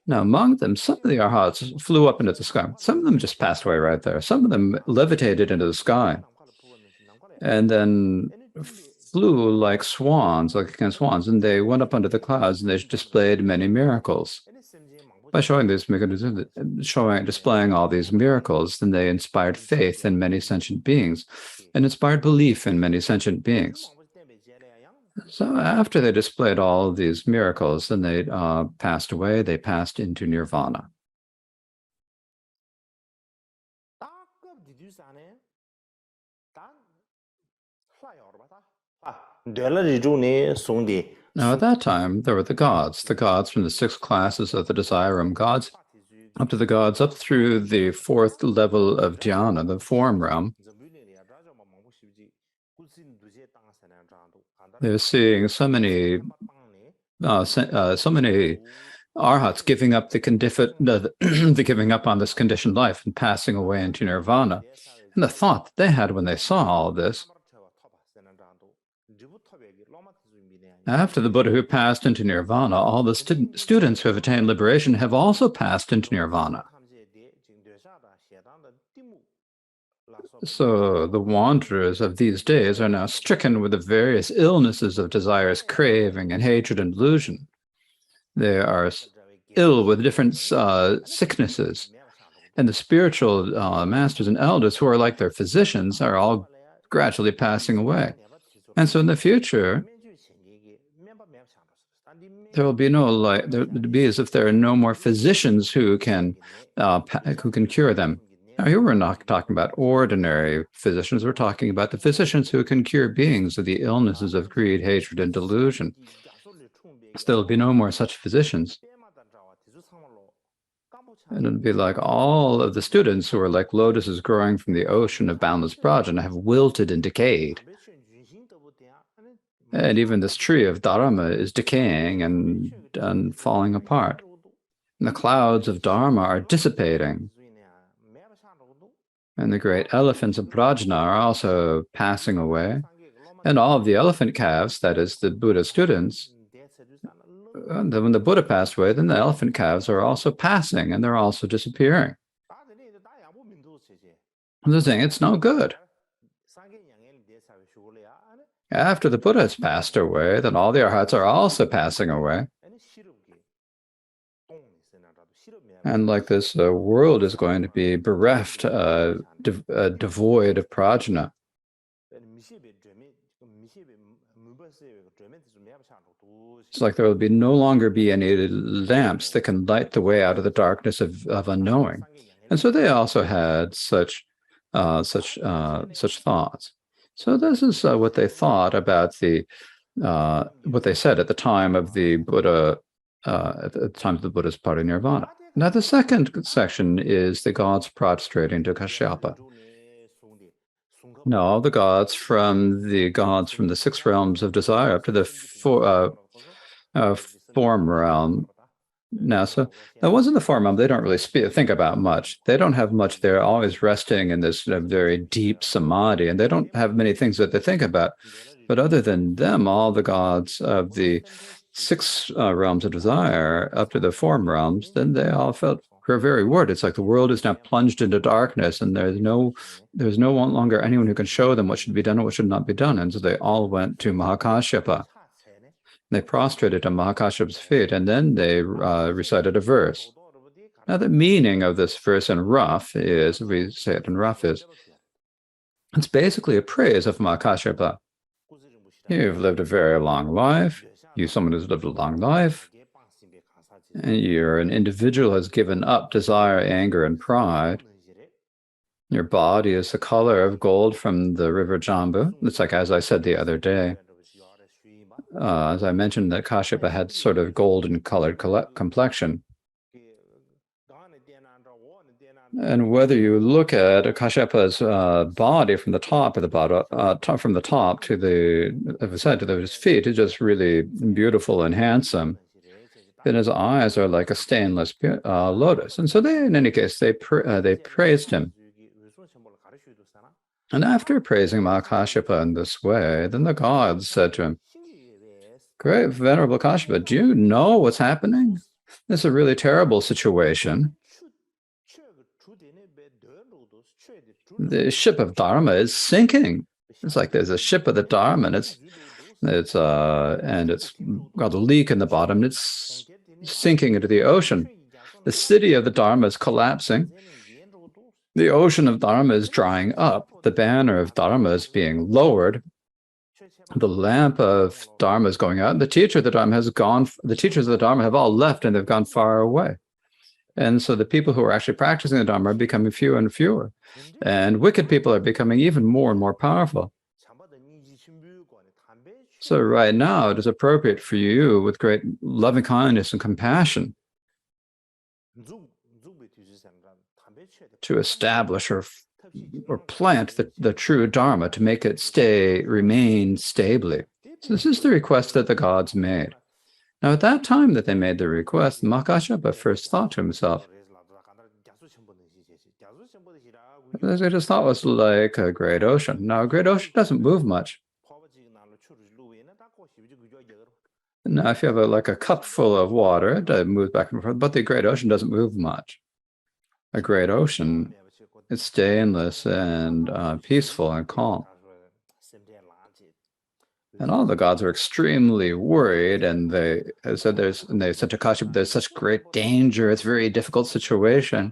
Now, among them, some of the arhats flew up into the sky. Some of them just passed away right there. Some of them levitated into the sky and then flew like swans, and they went up under the clouds and they displayed many miracles. By showing displaying all these miracles, then they inspired faith in many sentient beings and inspired belief in many sentient beings. So after they displayed all of these miracles, then they passed away, they passed into nirvana. Now, at that time, there were the gods from the 6 classes of the desire realm gods, up to the gods up through the 4th level of dhyana, the form realm. They're seeing so many arhats giving up the giving up on this conditioned life and passing away into nirvana. And the thought that they had when they saw all this, after the Buddha who passed into nirvana, all the students who have attained liberation have also passed into nirvana. So the wanderers of these days are now stricken with the various illnesses of desires, craving, and hatred and delusion. They are ill with different sicknesses. And the spiritual masters and elders who are like their physicians are all gradually passing away. And so in the future, there will be there would be as if there are no more physicians who can cure them. Now, here we're not talking about ordinary physicians. We're talking about the physicians who can cure beings of the illnesses of greed, hatred, and delusion. So there will be no more such physicians. And it'll be like all of the students who are like lotuses growing from the ocean of boundless prajna have wilted and decayed. And even this tree of Dharma is decaying and falling apart. And the clouds of Dharma are dissipating. And the great elephants of prajna are also passing away. And all of the elephant calves, that is, the Buddha students, when the Buddha passed away, then the elephant calves are also passing, and they're also disappearing. And they're saying it's no good. After the Buddha has passed away, then all the arhats are also passing away. And like this, the world is going to be bereft, devoid of prajna. It's like there will be no longer be any lamps that can light the way out of the darkness of unknowing. And so they also had such thoughts. So this is what they thought about what they said at the time of the Buddha, at the time of the Buddha's parinirvana. Now, the second section is the gods prostrating to Kashyapa. Now, all the gods from the 6 realms of desire up to the form realm. Now, so that wasn't the form realm. They don't really think about much. They don't have much. They're always resting in this very deep samadhi, and they don't have many things that they think about. But other than them, all the gods of the 6 realms of desire up to the form realms, then they all felt very worried. It's like the world is now plunged into darkness, and there's no longer anyone who can show them what should be done and what should not be done. And so they all went to Mahakashyapa. They prostrated at Mahakashyapa's feet, and then they recited a verse. Now, the meaning of this verse in rough is, we say it in rough, is it's basically a praise of Mahakashyapa. You've lived a very long life. You're someone who's lived a long life. And you're an individual who has given up desire, anger, and pride. Your body is the color of gold from the river Jambu. It's like, as I said the other day, as I mentioned, that Kashyapa had sort of golden colored complexion. And whether you look at Kashyapa's body from the top of the bottom, from the top to his feet, is just really beautiful and handsome. And his eyes are like a stainless lotus. And so in any case, they praised him. And after praising Mahakashyapa in this way, then the gods said to him, "Great Venerable Kashyapa, do you know what's happening? It's a really terrible situation. The ship of Dharma is sinking. It's like there's a ship of the Dharma, and it's got a leak in the bottom, and it's sinking into the ocean. The city of the Dharma is collapsing. The ocean of Dharma is drying up. The banner of Dharma is being lowered. The lamp of Dharma is going out. The teacher of the Dharma has gone. The teachers of the Dharma have all left, and they've gone far away. And so the people who are actually practicing the Dharma are becoming fewer and fewer. And wicked people are becoming even more and more powerful. So right now, it is appropriate for you, with great loving kindness and compassion, to establish or plant the true Dharma, to make it remain stably. So this is the request that the gods made. Now, at that time that they made the request, Mahakashyapa first thought to himself, his thought was like a great ocean. Now, a great ocean doesn't move much. Now, if you have like a cup full of water, it moves back and forth, but the great ocean doesn't move much. A great ocean is stainless and peaceful and calm. And all the gods are extremely worried, and they said to Kashyapa, there's such great danger, it's a very difficult situation.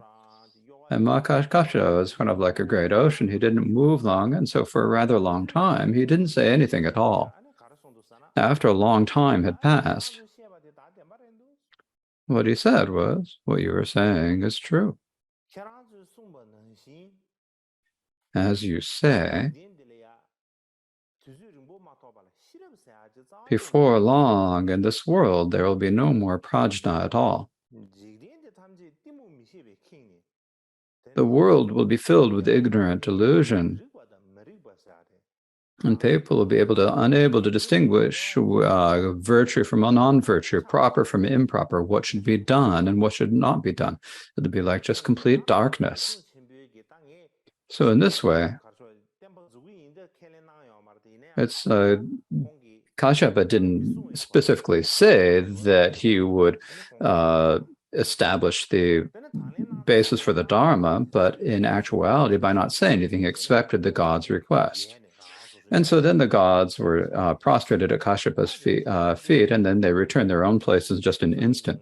And Mahakashyapa was kind of like a great ocean. He didn't move long, and so for a rather long time, he didn't say anything at all. After a long time had passed, what he said was, what you were saying is true. As you say, before long in this world, there will be no more prajna at all. The world will be filled with ignorant delusion, and people will be unable to distinguish virtue from non-virtue, proper from improper, what should be done and what should not be done. It'll be like just complete darkness. So in this way, it's Kashyapa didn't specifically say that he would establish the basis for the Dharma, but in actuality, by not saying anything, he accepted the god's request. And so then the gods were prostrated at Kashyapa's feet, and then they returned their own places just in an instant.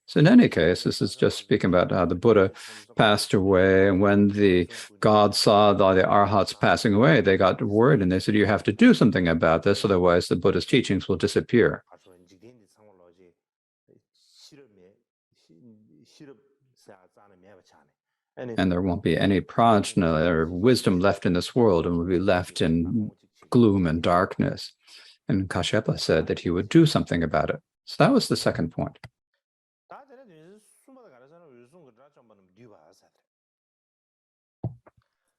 So in any case, this is just speaking about how the Buddha passed away, and when the gods saw all the arhats passing away, they got worried, and they said, you have to do something about this, otherwise the Buddha's teachings will disappear. And there won't be any prajna or wisdom left in this world, and will be left in gloom and darkness. And Kashyapa said that he would do something about it. So that was the second point.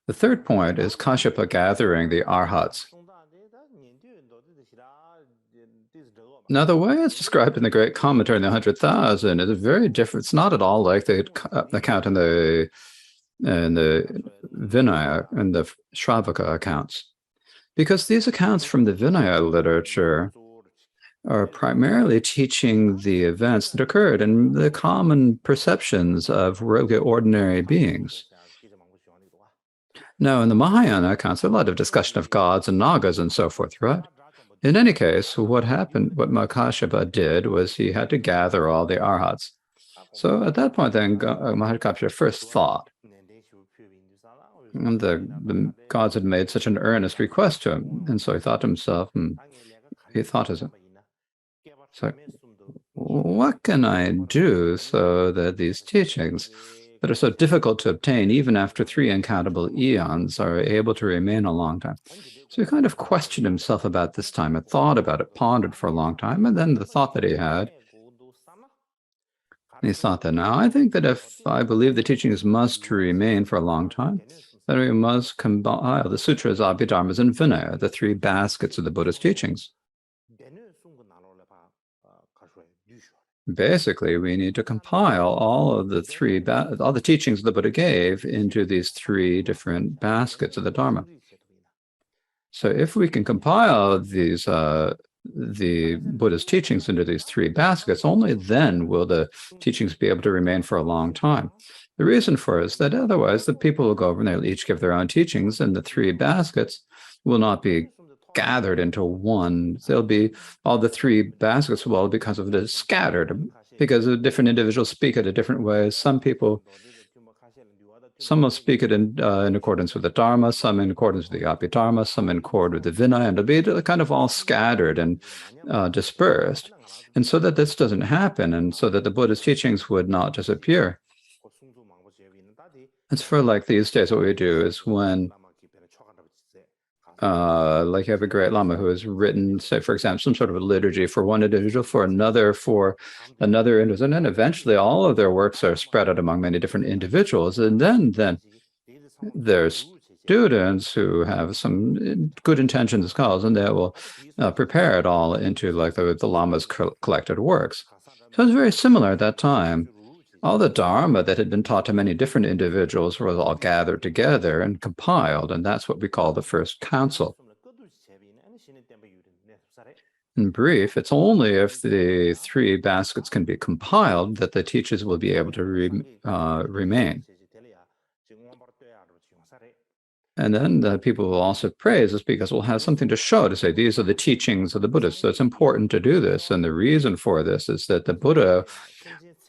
The third point is Kashyapa gathering the arhats. Now, the way it's described in the Great Commentary in the 100,000 is very different. It's not at all like the account in the Vinaya and the Shravaka accounts, because these accounts from the Vinaya literature are primarily teaching the events that occurred and the common perceptions of ordinary beings. Now, in the Mahayana accounts, there's a lot of discussion of gods and nagas and so forth, right? In any case, what Mahakashyapa did was he had to gather all the arhats. So at that point, then, Mahakashyapa first thought, and the gods had made such an earnest request to him, and so he thought to himself, so what can I do so that these teachings that are so difficult to obtain, even after 3 uncountable eons, are able to remain a long time? So he kind of questioned himself about this time, and thought about it, pondered for a long time, and then the thought that he had, he thought that now, I think that if I believe the teachings must remain for a long time, then we must compile the sutras, Abhidharmas, and Vinaya, the 3 baskets of the Buddha's teachings. Basically, we need to compile all the teachings the Buddha gave into these 3 different baskets of the Dharma. So if we can compile these the Buddha's teachings into these three baskets, only then will the teachings be able to remain for a long time. The reason for it is that otherwise the people will go over and they'll each give their own teachings, and the three baskets will not be gathered into one. They'll be, all the three baskets will all, because of it, scattered, because the different individuals speak it a different way. Some will speak it in accordance with the Dharma, some in accordance with the Abhidharma, some in accord with the Vinaya, and it'll be kind of all scattered and dispersed. And so that this doesn't happen, and so that the Buddha's teachings would not disappear. It's for like these days, what we do is when like you have a great Lama who has written, say, for example, some sort of a liturgy for one individual, for another individual, and then eventually all of their works are spread out among many different individuals. And then there's students who have some good intentions as scholars, and they will prepare it all into like the Lama's collected works. So it's very similar at that time. All the Dharma that had been taught to many different individuals was all gathered together and compiled, and that's what we call the First Council. In brief, it's only if the three baskets can be compiled that the teachers will be able to remain. And then the people will also praise us because we'll have something to show, to say these are the teachings of the Buddha. So it's important to do this. And the reason for this is that the Buddha,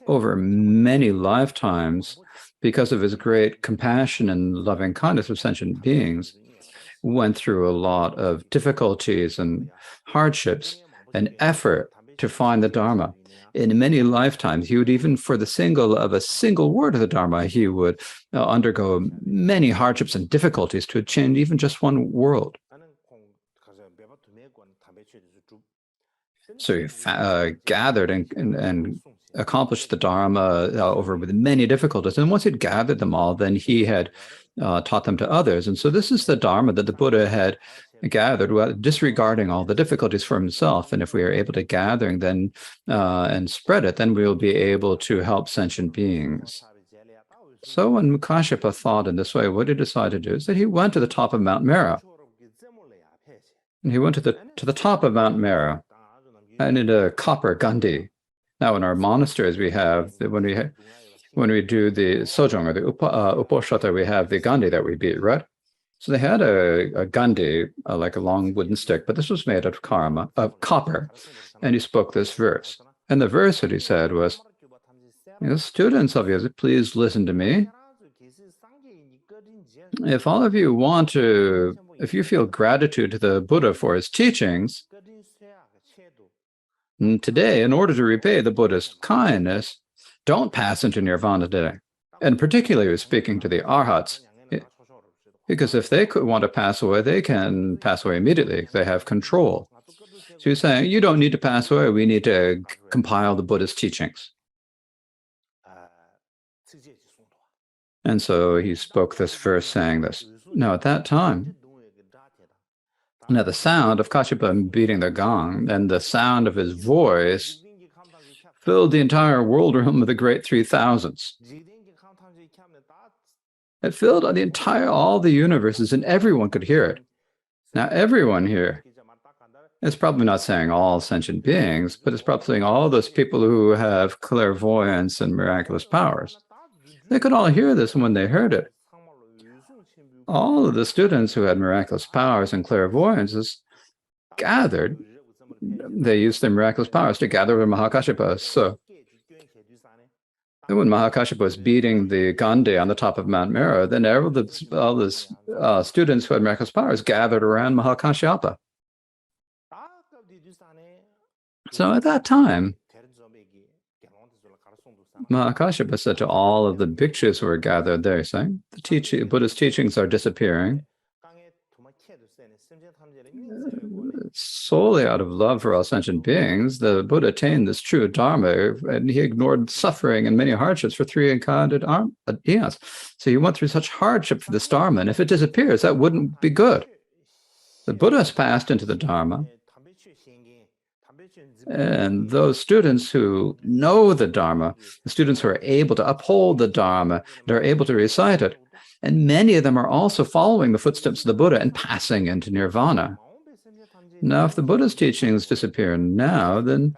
over many lifetimes, because of his great compassion and loving kindness of sentient beings, went through a lot of difficulties and hardships and effort to find the Dharma. In many lifetimes, he would, even for the a single word of the Dharma, he would undergo many hardships and difficulties to achieve even just one word. So he gathered and accomplished the Dharma over with many difficulties. And once he'd gathered them all, then he had taught them to others. And so this is the Dharma that the Buddha had gathered, disregarding all the difficulties for himself. And if we are able to gather then and spread it, then we will be able to help sentient beings. So when Kashyapa thought in this way, what he decided to do is that he went to the top of Mount Mera. And he went to the top of Mount Mera and in a copper Gandhi. Now, in our monasteries, we have, when we do the sojong or the uposatha, we have the Gandhi that we beat, right? So they had a Gandhi, like a long wooden stick, but this was made of copper, and he spoke this verse. And the verse that he said was, students of yours, please listen to me. If all of you if you feel gratitude to the Buddha for his teachings, today, in order to repay the Buddha's kindness, don't pass into nirvana today. And particularly speaking to the arhats, because if they want to pass away, they can pass away immediately. They have control. So he's saying, you don't need to pass away. We need to compile the Buddha's teachings. And so he spoke this verse saying this. Now, at that time, now the sound of Kashyapa beating the gong and the sound of his voice filled the entire world realm of the great 3000s. It filled all the universes, and everyone could hear it. Now, everyone here, it's probably not saying all sentient beings, but it's probably saying all those people who have clairvoyance and miraculous powers. They could all hear this when they heard it. All of the students who had miraculous powers and clairvoyances gathered. They used their miraculous powers to gather with Mahakashyapa. So when Mahakashyapa was beating the Gandhi on the top of Mount Mera, then all the students who had miraculous powers gathered around Mahakashyapa. So at that time, Mahakashyapa said to all of the bhikshus who were gathered there, saying, Buddha's teachings are disappearing. Solely out of love for all sentient beings, the Buddha attained this true Dharma, and he ignored suffering and many hardships for 3 incarnate eons. So he went through such hardship for this Dharma, and if it disappears, that wouldn't be good. The Buddha has passed into the Dharma, and those students who know the Dharma, the students who are able to uphold the Dharma, and are able to recite it, and many of them are also following the footsteps of the Buddha and passing into nirvana. Now, if the Buddha's teachings disappear now, then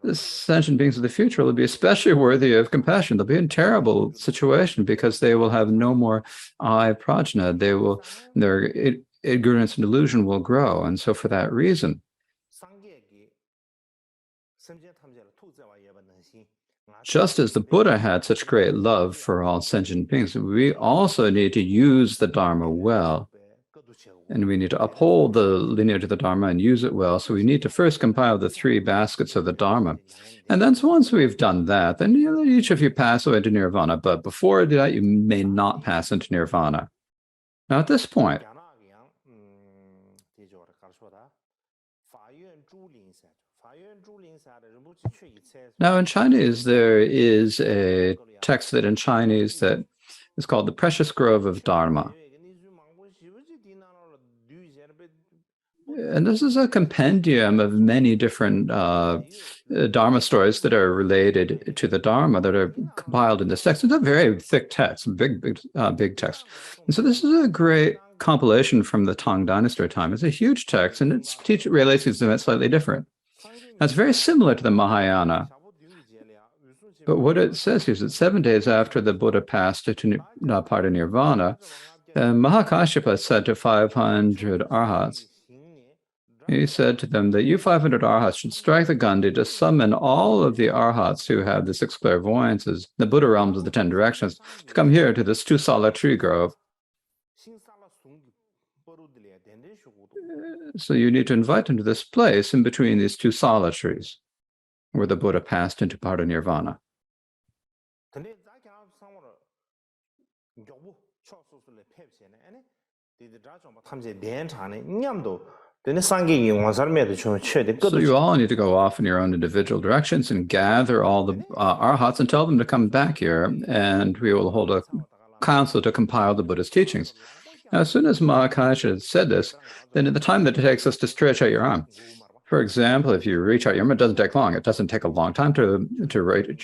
the sentient beings of the future will be especially worthy of compassion. They'll be in terrible situation because they will have no more I prajna. Their ignorance and delusion will grow. And so for that reason, just as the Buddha had such great love for all sentient beings, we also need to use the Dharma well. And we need to uphold the lineage of the Dharma and use it well. So we need to first compile the 3 baskets of the Dharma. And then once we've done that, then each of you pass away to nirvana. But before that, you may not pass into nirvana. Now, at this point, now in Chinese, there is a text that in Chinese that is called the Precious Grove of Dharma. And this is a compendium of many different Dharma stories that are related to the Dharma that are compiled in this text. It's a very thick text, big text. And so this is a great compilation from the Tang Dynasty time. It's a huge text, and its relations to it slightly different. Now, it's very similar to the Mahayana. But what it says here is that 7 days after the Buddha passed to Parinirvana, Mahakashyapa said to 500 arhats, he said to them that you 500 arhats should strike the Gandhi to summon all of the arhats who have the 6 clairvoyances, the Buddha realms of the 10 directions, to come here to this Tusala tree grove. So you need to invite them to this place in between these 2 sala trees, where the Buddha passed into parinirvana. So you all need to go off in your own individual directions and gather all the arhats and tell them to come back here, and we will hold a council to compile the Buddha's teachings. Now, as soon as Mahakashyapa said this, then in the time that it takes us to stretch out your arm, for example, if you reach out your arm, it doesn't take long. It doesn't take a long time to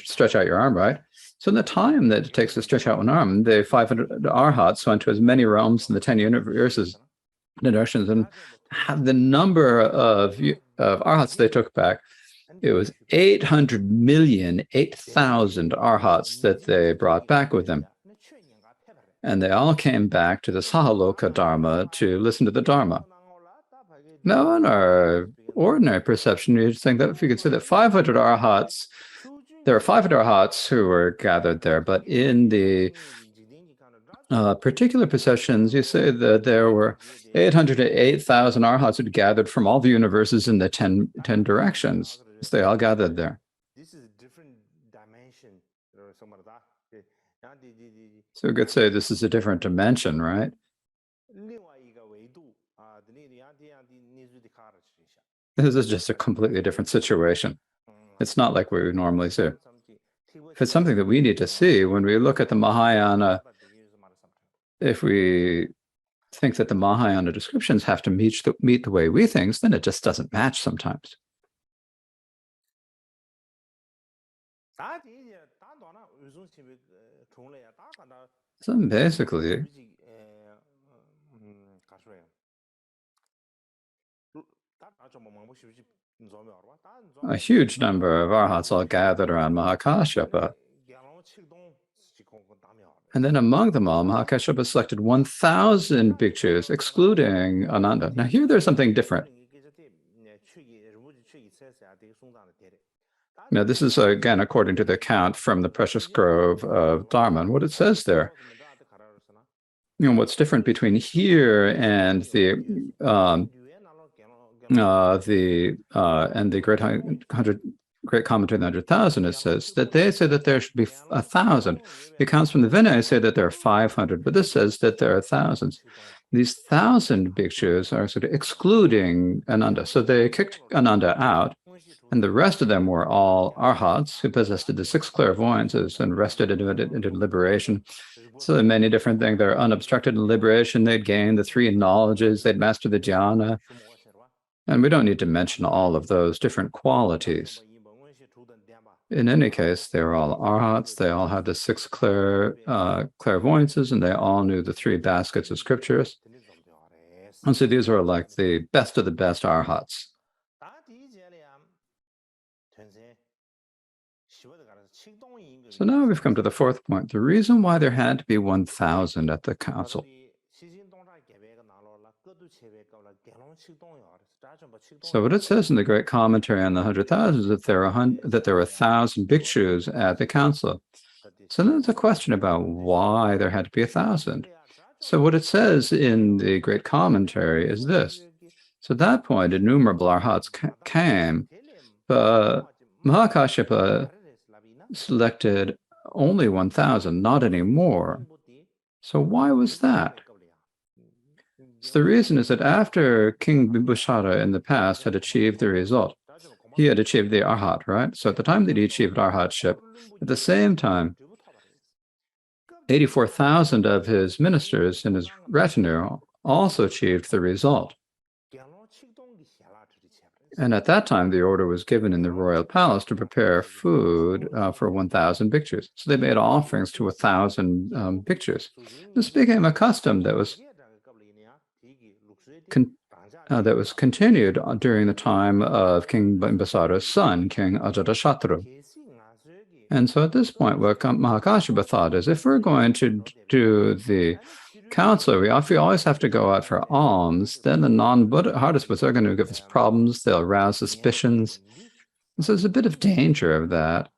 stretch out your arm, right? So in the time that it takes to stretch out one arm, the 500 arhats went to as many realms in the 10 universes, directions, and the number of arhats they took back, it was 800,000,008,000 arhats that they brought back with them. And they all came back to the Sahaloka Dharma to listen to the Dharma. Now, in our ordinary perception, you'd think that if you could say that 500 arhats, there are 500 arhats who were gathered there, but in the particular perceptions, you say that there were 808,000 arhats who gathered from all the universes in the 10 directions. So they all gathered there. This is a different dimension. So we could say this is a different dimension, right? This is just a completely different situation. It's not like we normally see. If it's something that we need to see, when we look at the Mahayana, if we think that the Mahayana descriptions have to meet the way we think, then it just doesn't match sometimes. So basically, a huge number of arhats all gathered around Mahakashyapa. And then among them all, Mahakashyapa selected 1,000 bhikkhus, excluding Ananda. Now here there's something different. Now this is, again, according to the account from the Precious Grove of Dharma. And what it says there, what's different between here and the Great Commentary on the 100,000, it says that they say that there should be 1,000. The accounts from the Vinaya say that there are 500, but this says that there are thousands. These 1,000 bhikshus are sort of excluding Ananda. So they kicked Ananda out, and the rest of them were all arhats who possessed the 6 clairvoyances and rested into liberation. So there are many different things. They're unobstructed in liberation. They'd gained the 3 knowledges. They'd mastered the jhana. And we don't need to mention all of those different qualities. In any case, they were all arhats. They all had the 6 clairvoyances, and they all knew the 3 baskets of scriptures. And so these are like the best of the best arhats. So now we've come to the fourth point, the reason why there had to be 1,000 at the council. So what it says in the Great Commentary on the 100,000 is that there are 1,000 bhikshus at the council. So then there's a question about why there had to be 1,000. So what it says in the Great Commentary is this. So at that point, innumerable arhats came, but Mahakashyapa selected only 1,000, not any more. So why was that? So the reason is that after King Bimbisara in the past had achieved the result, he had achieved the arhat, right? So at the time that he achieved arhatship, at the same time, 84,000 of his ministers in his retinue also achieved the result. And at that time, the order was given in the royal palace to prepare food for 1,000 bhikshus. So they made offerings to 1,000 bhikshus. This became a custom that was continued during the time of King Bimbisara's son, King Ajatashatru. And so at this point, what Mahakashyapa thought is, if we're going to do the council, we always have to go out for alms, then the non-Buddhists are going to give us problems, they'll arouse suspicions. And so there's a bit of danger of that.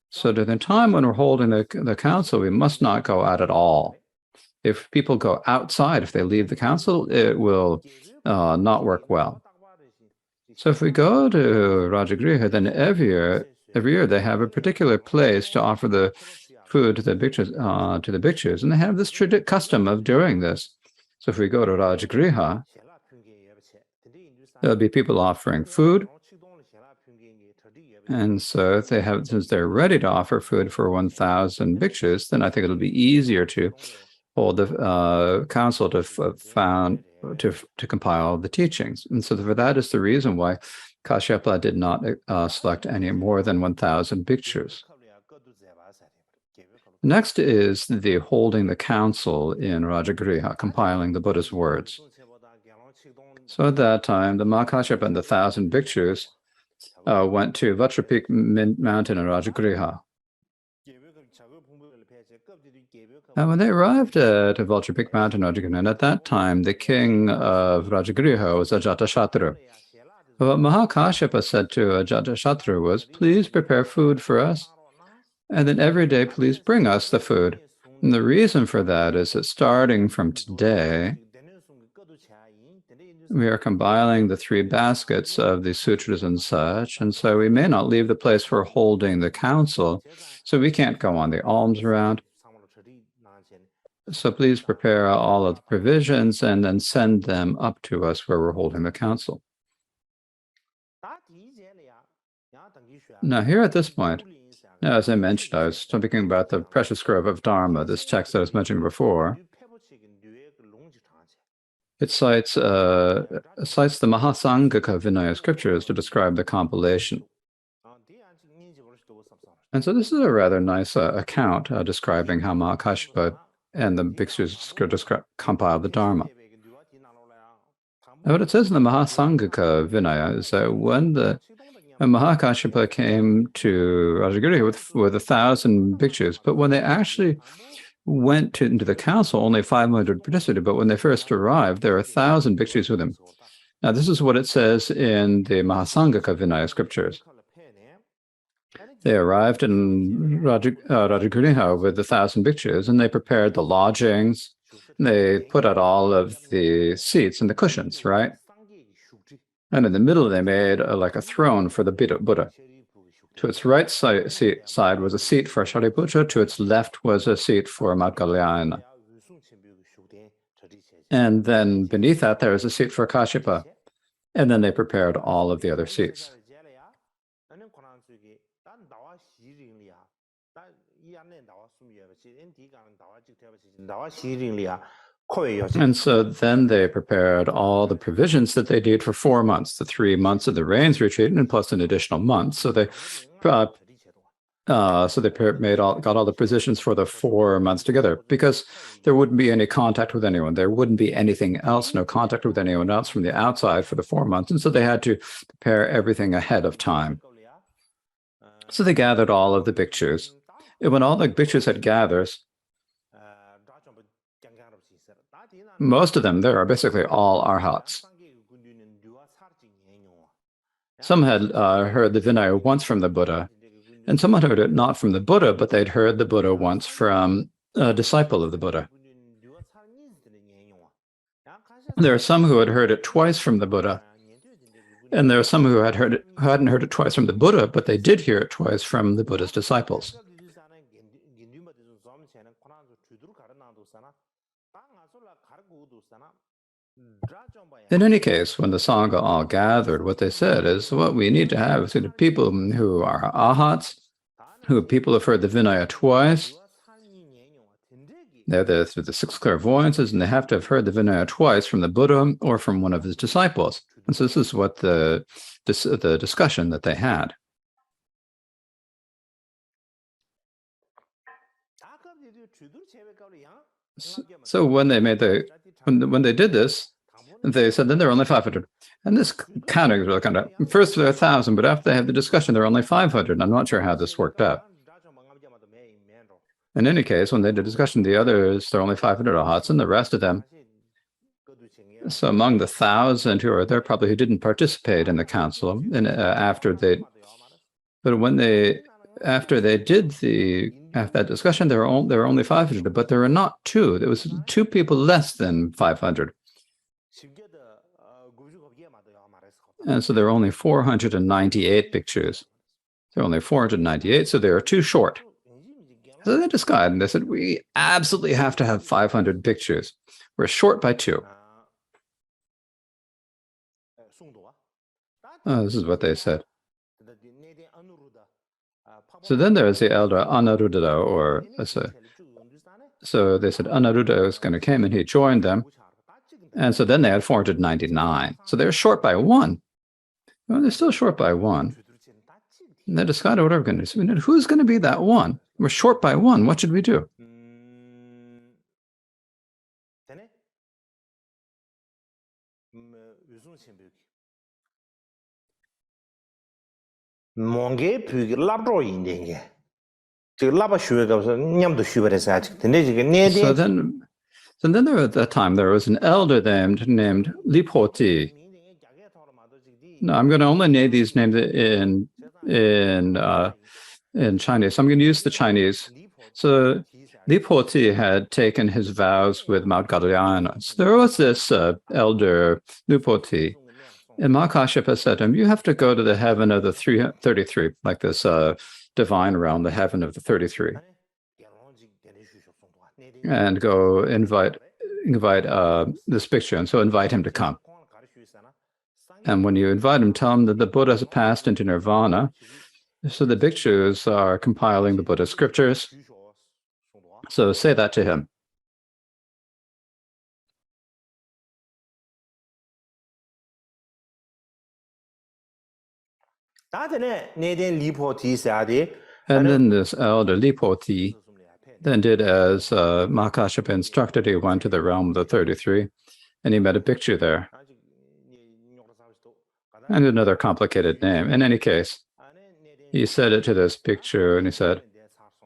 So during the time when we're holding the council, we must not go out at all. If people go outside, if they leave the council, it will not work well. So if we go to Rajagriha, then every year they have a particular place to offer the food to the bhikshus, and they have this custom of doing this. So if we go to Rajagriha, there'll be people offering food, and so if since they're ready to offer food for 1,000 bhikshus, then I think it'll be easier to hold the council to compile the teachings. And so for that is the reason why Kashyapa did not select any more than 1,000 bhikshus. Next is the holding the council in Rajagriha, compiling the Buddha's words. So at that time, the Mahakashyapa and the 1,000 bhikshus went to Vajrapik mountain in Rajagriha. And when they arrived at Vajrapik mountain in Rajagriha, and at that time, the king of Rajagriha was Ajatashatru. What Mahakashyapa said to Ajatashatru was, please prepare food for us, and then every day, please bring us the food. And the reason for that is that starting from today, we are compiling the 3 baskets of the sutras and such, and so we may not leave the place for holding the council, so we can't go on the alms round. So please prepare all of the provisions and then send them up to us where we're holding the council. Now here at this point, now, as I mentioned, I was speaking about the Precious Grove of Dharma, this text that I was mentioning before. It cites the Mahasangika Vinaya scriptures to describe the compilation. And so this is a rather nice account describing how Mahakashyapa and the bhikshus compiled the Dharma. Now, what it says in the Mahasangika Vinaya is that when Mahakashyapa came to Rajagriha with 1,000 bhikshus, but when they actually went into the council, only 500 participated, but when they first arrived, there were 1,000 bhikshus with them. Now, this is what it says in the Mahasangika Vinaya scriptures. They arrived in Rajagriha with 1,000 bhikshus, and they prepared the lodgings. They put out all of the seats and the cushions, right? And in the middle, they made like a throne for the Buddha. To its right side was a seat for Shariputra. To its left was a seat for Moggallana. And then beneath that, there was a seat for Kashyapa. And then they prepared all of the other seats. And so then they prepared all the provisions that they did for 4 months, the 3 months of the rains retreat, and plus an additional month. So they So they got all the positions for the 4 months together because there wouldn't be any contact with anyone. There wouldn't be anything else, no contact with anyone else from the outside for the 4 months. And so they had to prepare everything ahead of time. So they gathered all of the bhikshus. And when all the bhikshus had gathered, most of them there are basically all arhats. Some had heard the Vinaya once from the Buddha, and some had heard it not from the Buddha, but they'd heard the Buddha once from a disciple of the Buddha. There are some who had heard it twice from the Buddha, and there are some who hadn't heard it twice from the Buddha, but they did hear it twice from the Buddha's disciples. In any case, when the Sangha all gathered, what they said is what we need to have is people who are ahats, who people have heard the Vinaya twice. They're through the 6 clairvoyances, and they have to have heard the Vinaya twice from the Buddha or from one of his disciples. And so this is what the discussion that they had. So when they made when they did this, they said then there are only 500. And this counting is really kind of, first there are 1,000, but after they have the discussion, there are only 500. I'm not sure how this worked out. In any case, when they did discussion, the others, there are only 500 ahats, and the rest of them. So among the 1,000 who are there, probably who didn't participate in the council, and after that discussion, there were only 500, but there were not 2. There was 2 people less than 500. And so there are only 498 bhikshus. There are only 498, so there are 2 short. So they decided, and they said, we absolutely have to have 500 bhikshus. We're short by 2. This is what they said. So then there is the elder Anaruddha, so they said Anaruddha was going to come, and he joined them. And so then they had 499. So they're short by 1. Well, they're still short by 1. And they decided what are we going to do? Who's going to be that 1? We're short by 1. What should we do? So then there at that time there was an elder named Lipoti. No, I'm going to only name these names in Chinese. So I'm going to use the Chinese. So Lipoti had taken his vows with Mount Gaudayana. So there was this elder Lipoti. And Mahakashyapa said to him, you have to go to the heaven of the 33, like this divine realm, the heaven of the 33. And go invite this bhikshu, and so invite him to come. And when you invite him, tell him that the Buddha has passed into nirvana. So the bhikshus are compiling the Buddha scriptures. So say that to him. And then this elder Lipoti then did as Mahakashyapa instructed. He went to the realm of the 33, and he met a bhikshu there. And another complicated name. In any case, he said it to this bhikshu, and he said,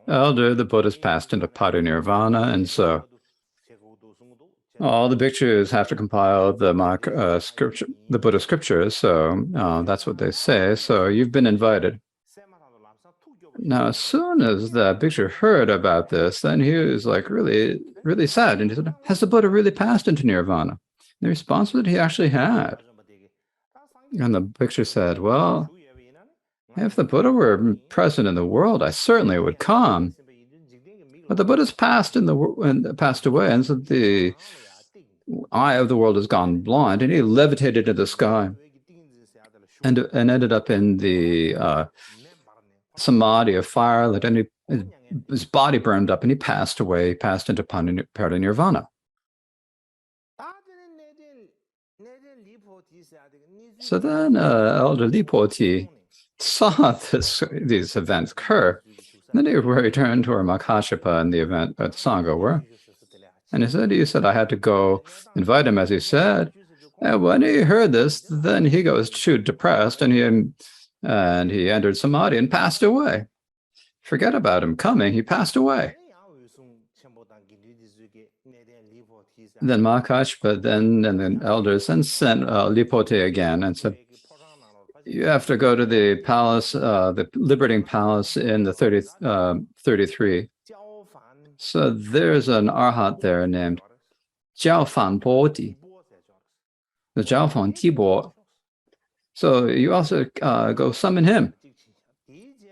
Elder, the Buddha's passed into parinirvana, and so all the bhikshus have to compile the scripture, the Buddha scriptures, so that's what they say. So you've been invited. Now, as soon as the bhikshu heard about this, then he was like really, really sad. And he said, has the Buddha really passed into nirvana? And the response was that he actually had. And the bhikshu said, well, if the Buddha were present in the world, I certainly would come. But the Buddha's passed away, and so the eye of the world has gone blind, and he levitated into the sky and ended up in the samadhi of firelight, and his body burned up, and he passed away, passed into parinirvana. So then Elder Lipoti saw these events occur, Then he returned to Makashapa in the event at Sangha were. And he said I had to go invite him, as he said. And when he heard this, then he goes too depressed, and he entered samadhi and passed away. Forget about him coming, he passed away. Then Makashpa and the elders then sent Lipote again and said, you have to go to the palace, the liberating palace in the 33. So there's an arhat there named Jiao Fan Bodhi, the Jiao Fan Tibo. So you also go summon him.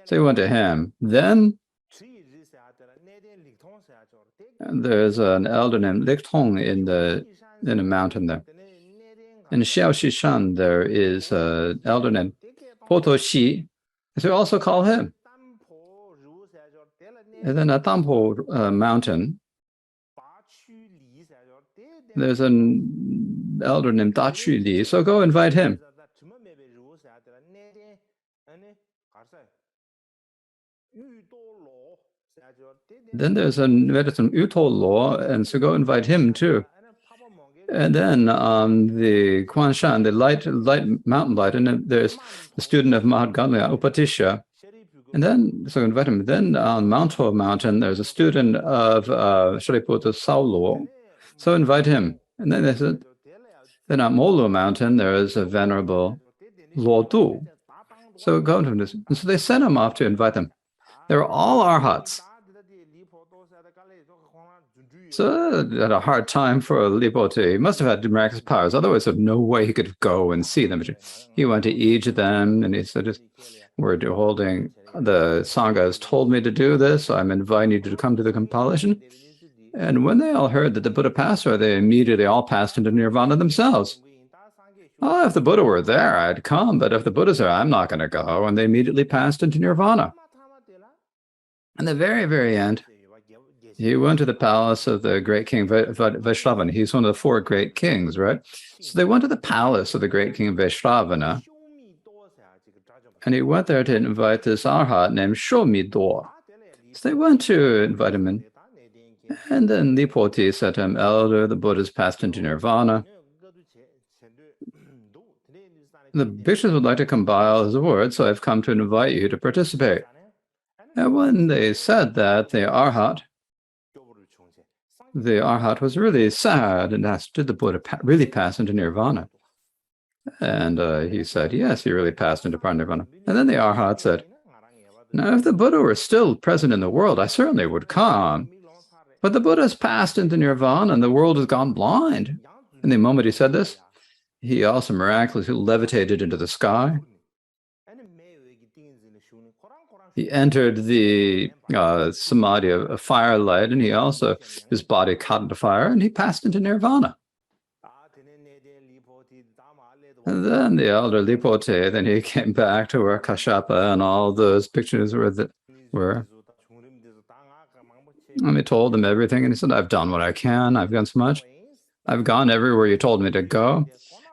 So you went to him. Then there's an elder named Liktong in a mountain there. In Xiaoxishan, there is an elder named Poto Xi. So we also call him. And then at Tampo mountain, there's an elder named Da Chu Li. So go invite him. Then there's a medicine Uto Law, and so go invite him too. And then the Kwanshan, the light mountain light, and then there's the student of Mahatgamya, Upatisha. And then, so invite him. Then on Mount Ho Mountain, there's a student of Shariputra Saulo. So invite him. And then there's then on Molu Mountain, there is a venerable Lodu. So go to this. And so they sent him off to invite them. They were all arhats. So they had a hard time for Lipote. He must have had miraculous powers. Otherwise, there's no way he could go and see them. He went to each of them, and he said, we're holding, the Sangha has told me to do this, so I'm inviting you to come to the compilation. And when they all heard that the Buddha passed away, they immediately all passed into nirvana themselves. Oh, if the Buddha were there, I'd come, but if the Buddha's there, I'm not going to go. And they immediately passed into nirvana. And the very, very end, he went to the palace of the great king Vaishravana. He's one of the 4 great kings, right? So they went to the palace of the great king Vaishravana, and he went there to invite this arhat named Shomido. So they went to invite him in. And then Lipoti said to him, Elder, the Buddha's passed into nirvana. The bhikshus would like to compile his words, so I've come to invite you to participate. And when they said that, the arhat was really sad and asked, did the Buddha really pass into nirvana? And he said, yes, he really passed into nirvana. And then the arhat said, now, if the Buddha were still present in the world, I certainly would come. But the Buddha has passed into nirvana and the world has gone blind. And the moment he said this, he also miraculously levitated into the sky. He entered the samadhi of firelight, and he also, his body caught into fire, and he passed into nirvana. And then the elder Lipote, then he came back to where Kashyapa and all those pictures were. And he told them everything, and he said, I've done what I can, I've done so much. I've gone everywhere you told me to go.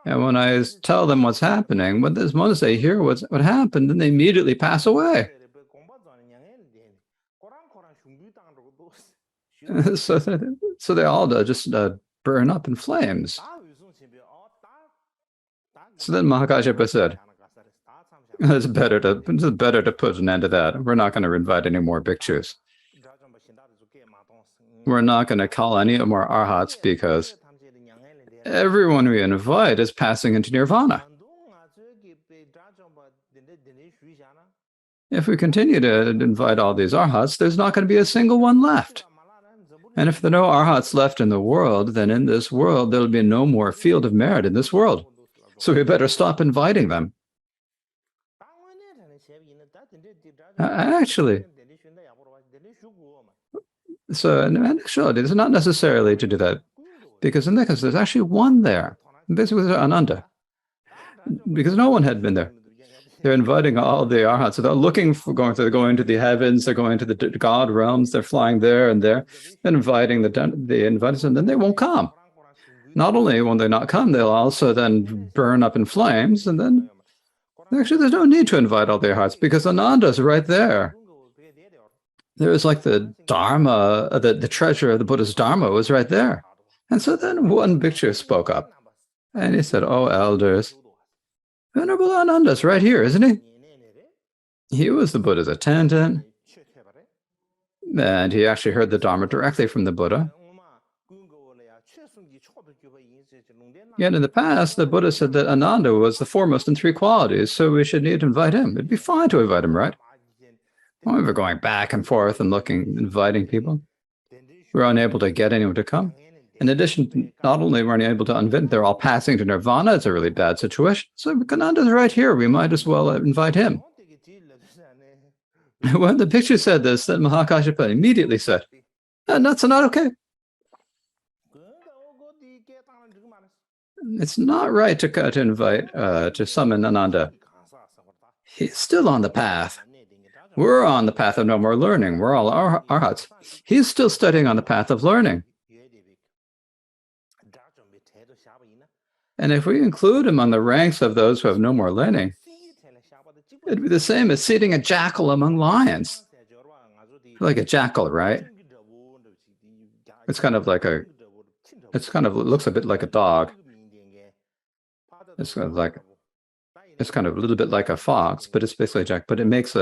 And when I tell them what's happening, when this moment they hear what happened, then they immediately pass away. So they all just burn up in flames. So then Mahakashyapa said, it's better to put an end to that. We're not going to invite any more bhikshus. We're not going to call any more arhats because everyone we invite is passing into nirvana. If we continue to invite all these arhats, there's not going to be a single one left. And if there are no arhats left in the world, then in this world, there'll be no more field of merit in this world. So we better stop inviting them. Actually, so actually, it's not necessarily to do that, because in that case, there's actually one there. Basically, there's Ananda, because no one had been there. They're inviting all the arhats. So they're looking for going to the heavens. They're going to the God realms. They're flying there and there, and inviting the invited, and then they won't come. Not only will they not come, they'll also then burn up in flames, and then actually there's no need to invite all the arhats because Ananda's right there. there was like the Dharma, the treasure of the Buddha's Dharma was right there. And so then one bhikshu spoke up and he said, "Oh, elders, Venerable Ananda's right here, isn't he? He was the Buddha's attendant, and he actually heard the Dharma directly from the Buddha. Yet in the past, the Buddha said that Ananda was the foremost in three qualities, so we should need to invite him. It'd be fine to invite him, right?" Well, we were going back and forth and inviting people. We were unable to get anyone to come. In addition, not only weren't able to invite, they're all passing to nirvana. It's a really bad situation. So Ananda's right here. We might as well invite him. When the bhikshu said this, then Mahakashyapa immediately said, "That's not okay. It's not right to invite, to summon Ananda. He's still on the path. We're on the path of no more learning. We're all arhats. He's still studying on the path of learning. And if we include him on the ranks of those who have no more learning, it'd be the same as seating a jackal among lions." Like a jackal, right? It's kind of looks a bit like a dog. It's kind of a little bit like a fox, but it's basically a jack. But it makes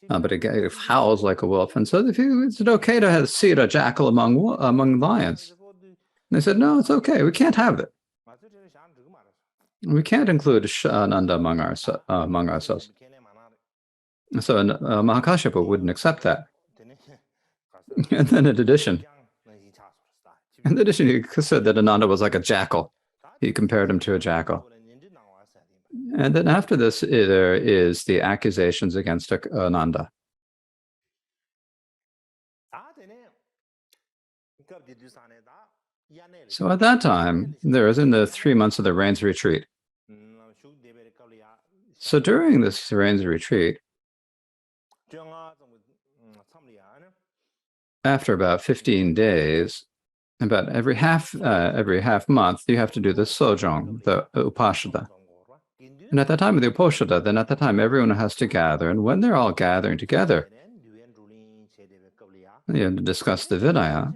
but it howls like a wolf. And so is it okay to seat a jackal among lions? And they said, "No, it's okay. We can't have it. We can't include Ananda among ourselves." So Mahakashyapa wouldn't accept that. And then in addition, he said that Ananda was like a jackal. He compared him to a jackal. And then after this, there is the accusations against Ananda. So at that time, there was in the 3 months of the rains retreat. So during this rains retreat, after about 15 days, about every half month, you have to do the sojong, the upashada. And at the time of the upashada, then at the time everyone has to gather, and when they're all gathering together, to discuss the Vinaya,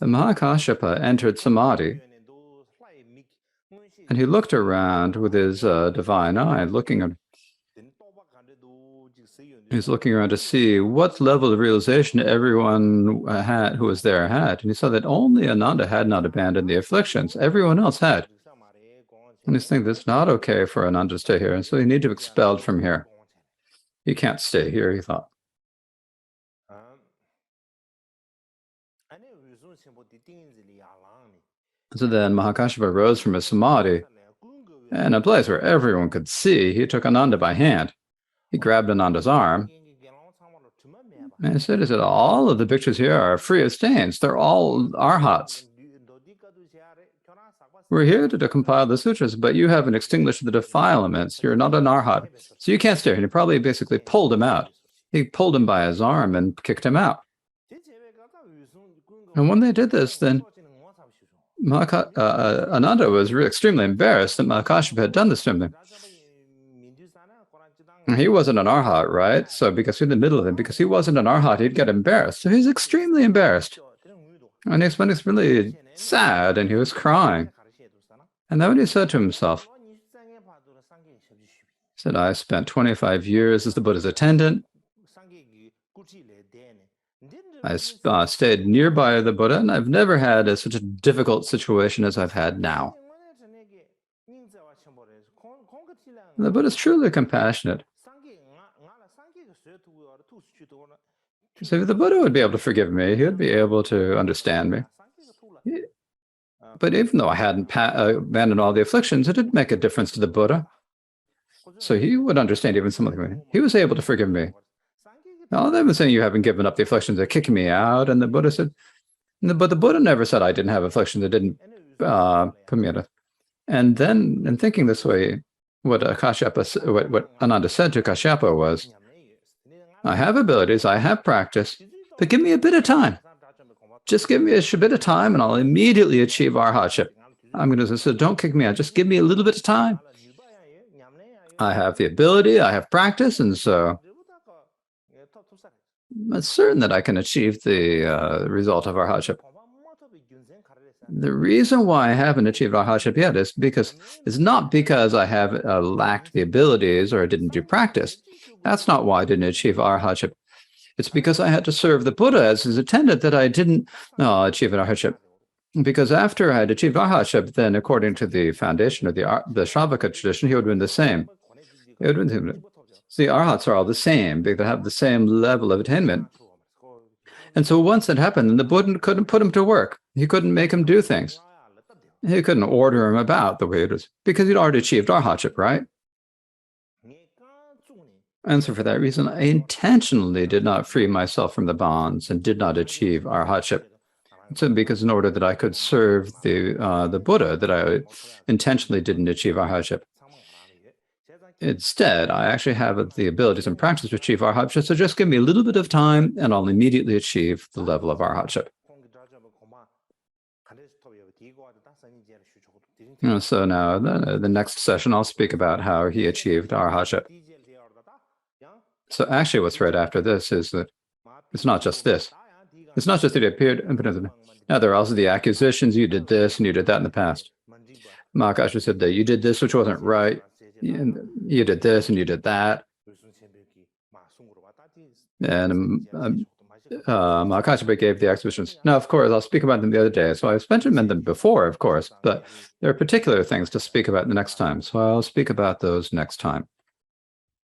the Mahakashyapa entered samadhi, and he looked around with his divine eye, He's looking around to see what level of realization everyone who was there had. And he saw that only Ananda had not abandoned the afflictions. Everyone else had. And he's thinking, it's not okay for Ananda to stay here. And so you need to be expelled from here. He can't stay here, he thought. So then Mahakashyapa rose from his samadhi, and in a place where everyone could see, he took Ananda by hand. He grabbed Ananda's arm, and he said, "All of the bhikshus here are free of stains. They're all arhats. We're here to compile the sutras, but you haven't extinguished the defilements. You're not an arhat, so you can't stay here." And he probably basically pulled him out. He pulled him by his arm and kicked him out. And when they did this, then Ananda was extremely embarrassed that Mahakashyapa had done this to him. He wasn't an arhat, right? So because in the middle of him, because he wasn't an arhat, he'd get embarrassed. So he's extremely embarrassed. And he's really sad, and he was crying. And then he said to himself, he said, "I spent 25 years as the Buddha's attendant. I stayed nearby the Buddha, and I've never had such a difficult situation as I've had now." The Buddha is truly compassionate. So if the Buddha would be able to forgive me, he would be able to understand me. But even though I hadn't abandoned all the afflictions, it didn't make a difference to the Buddha. So he would understand even some of them. He was able to forgive me. All they've been saying, "You haven't given up the afflictions, they're kicking me out." And the Buddha said, but the Buddha never said I didn't have afflictions, they didn't put me out. And then, in thinking this way, what Ananda said to Kashyapa was, "I have abilities, I have practice, but give me a bit of time. Just give me a bit of time and I'll immediately achieve arhatship. I'm going to say, so don't kick me out, just give me a little bit of time." I have the ability, I have practice, and so it's certain that I can achieve the result of arhatship. The reason why I haven't achieved arhatship yet is because it's not because I have lacked the abilities or I didn't do practice. That's not why I didn't achieve arhatship. It's because I had to serve the Buddha as his attendant that I didn't achieve an arhatship. Because after I had achieved arhatship, then according to the foundation of the Shravaka tradition, he would have been the same. See, arhats are all the same. They have the same level of attainment. And so once that happened, then the Buddha couldn't put him to work. He couldn't make him do things. He couldn't order him about the way it was, because he'd already achieved arhatship, right? And so for that reason, I intentionally did not free myself from the bonds and did not achieve arhatship. So because in order that I could serve the Buddha, that I intentionally didn't achieve arhatship. Instead, I actually have the abilities and practice to achieve arhatship, so just give me a little bit of time and I'll immediately achieve the level of arhatship. So now, the next session, I'll speak about how he achieved arhatship. So actually what's right after this is that it's not just this. It's not just that he appeared. Now there are also the accusations, you did this and you did that in the past. Mahakasha said that you did this, which wasn't right. You did this and you did that. And Mahakashapa gave the exhibitions. Now, of course, I'll speak about them the other day. So I've mentioned them before, of course, but there are particular things to speak about the next time. So I'll speak about those next time.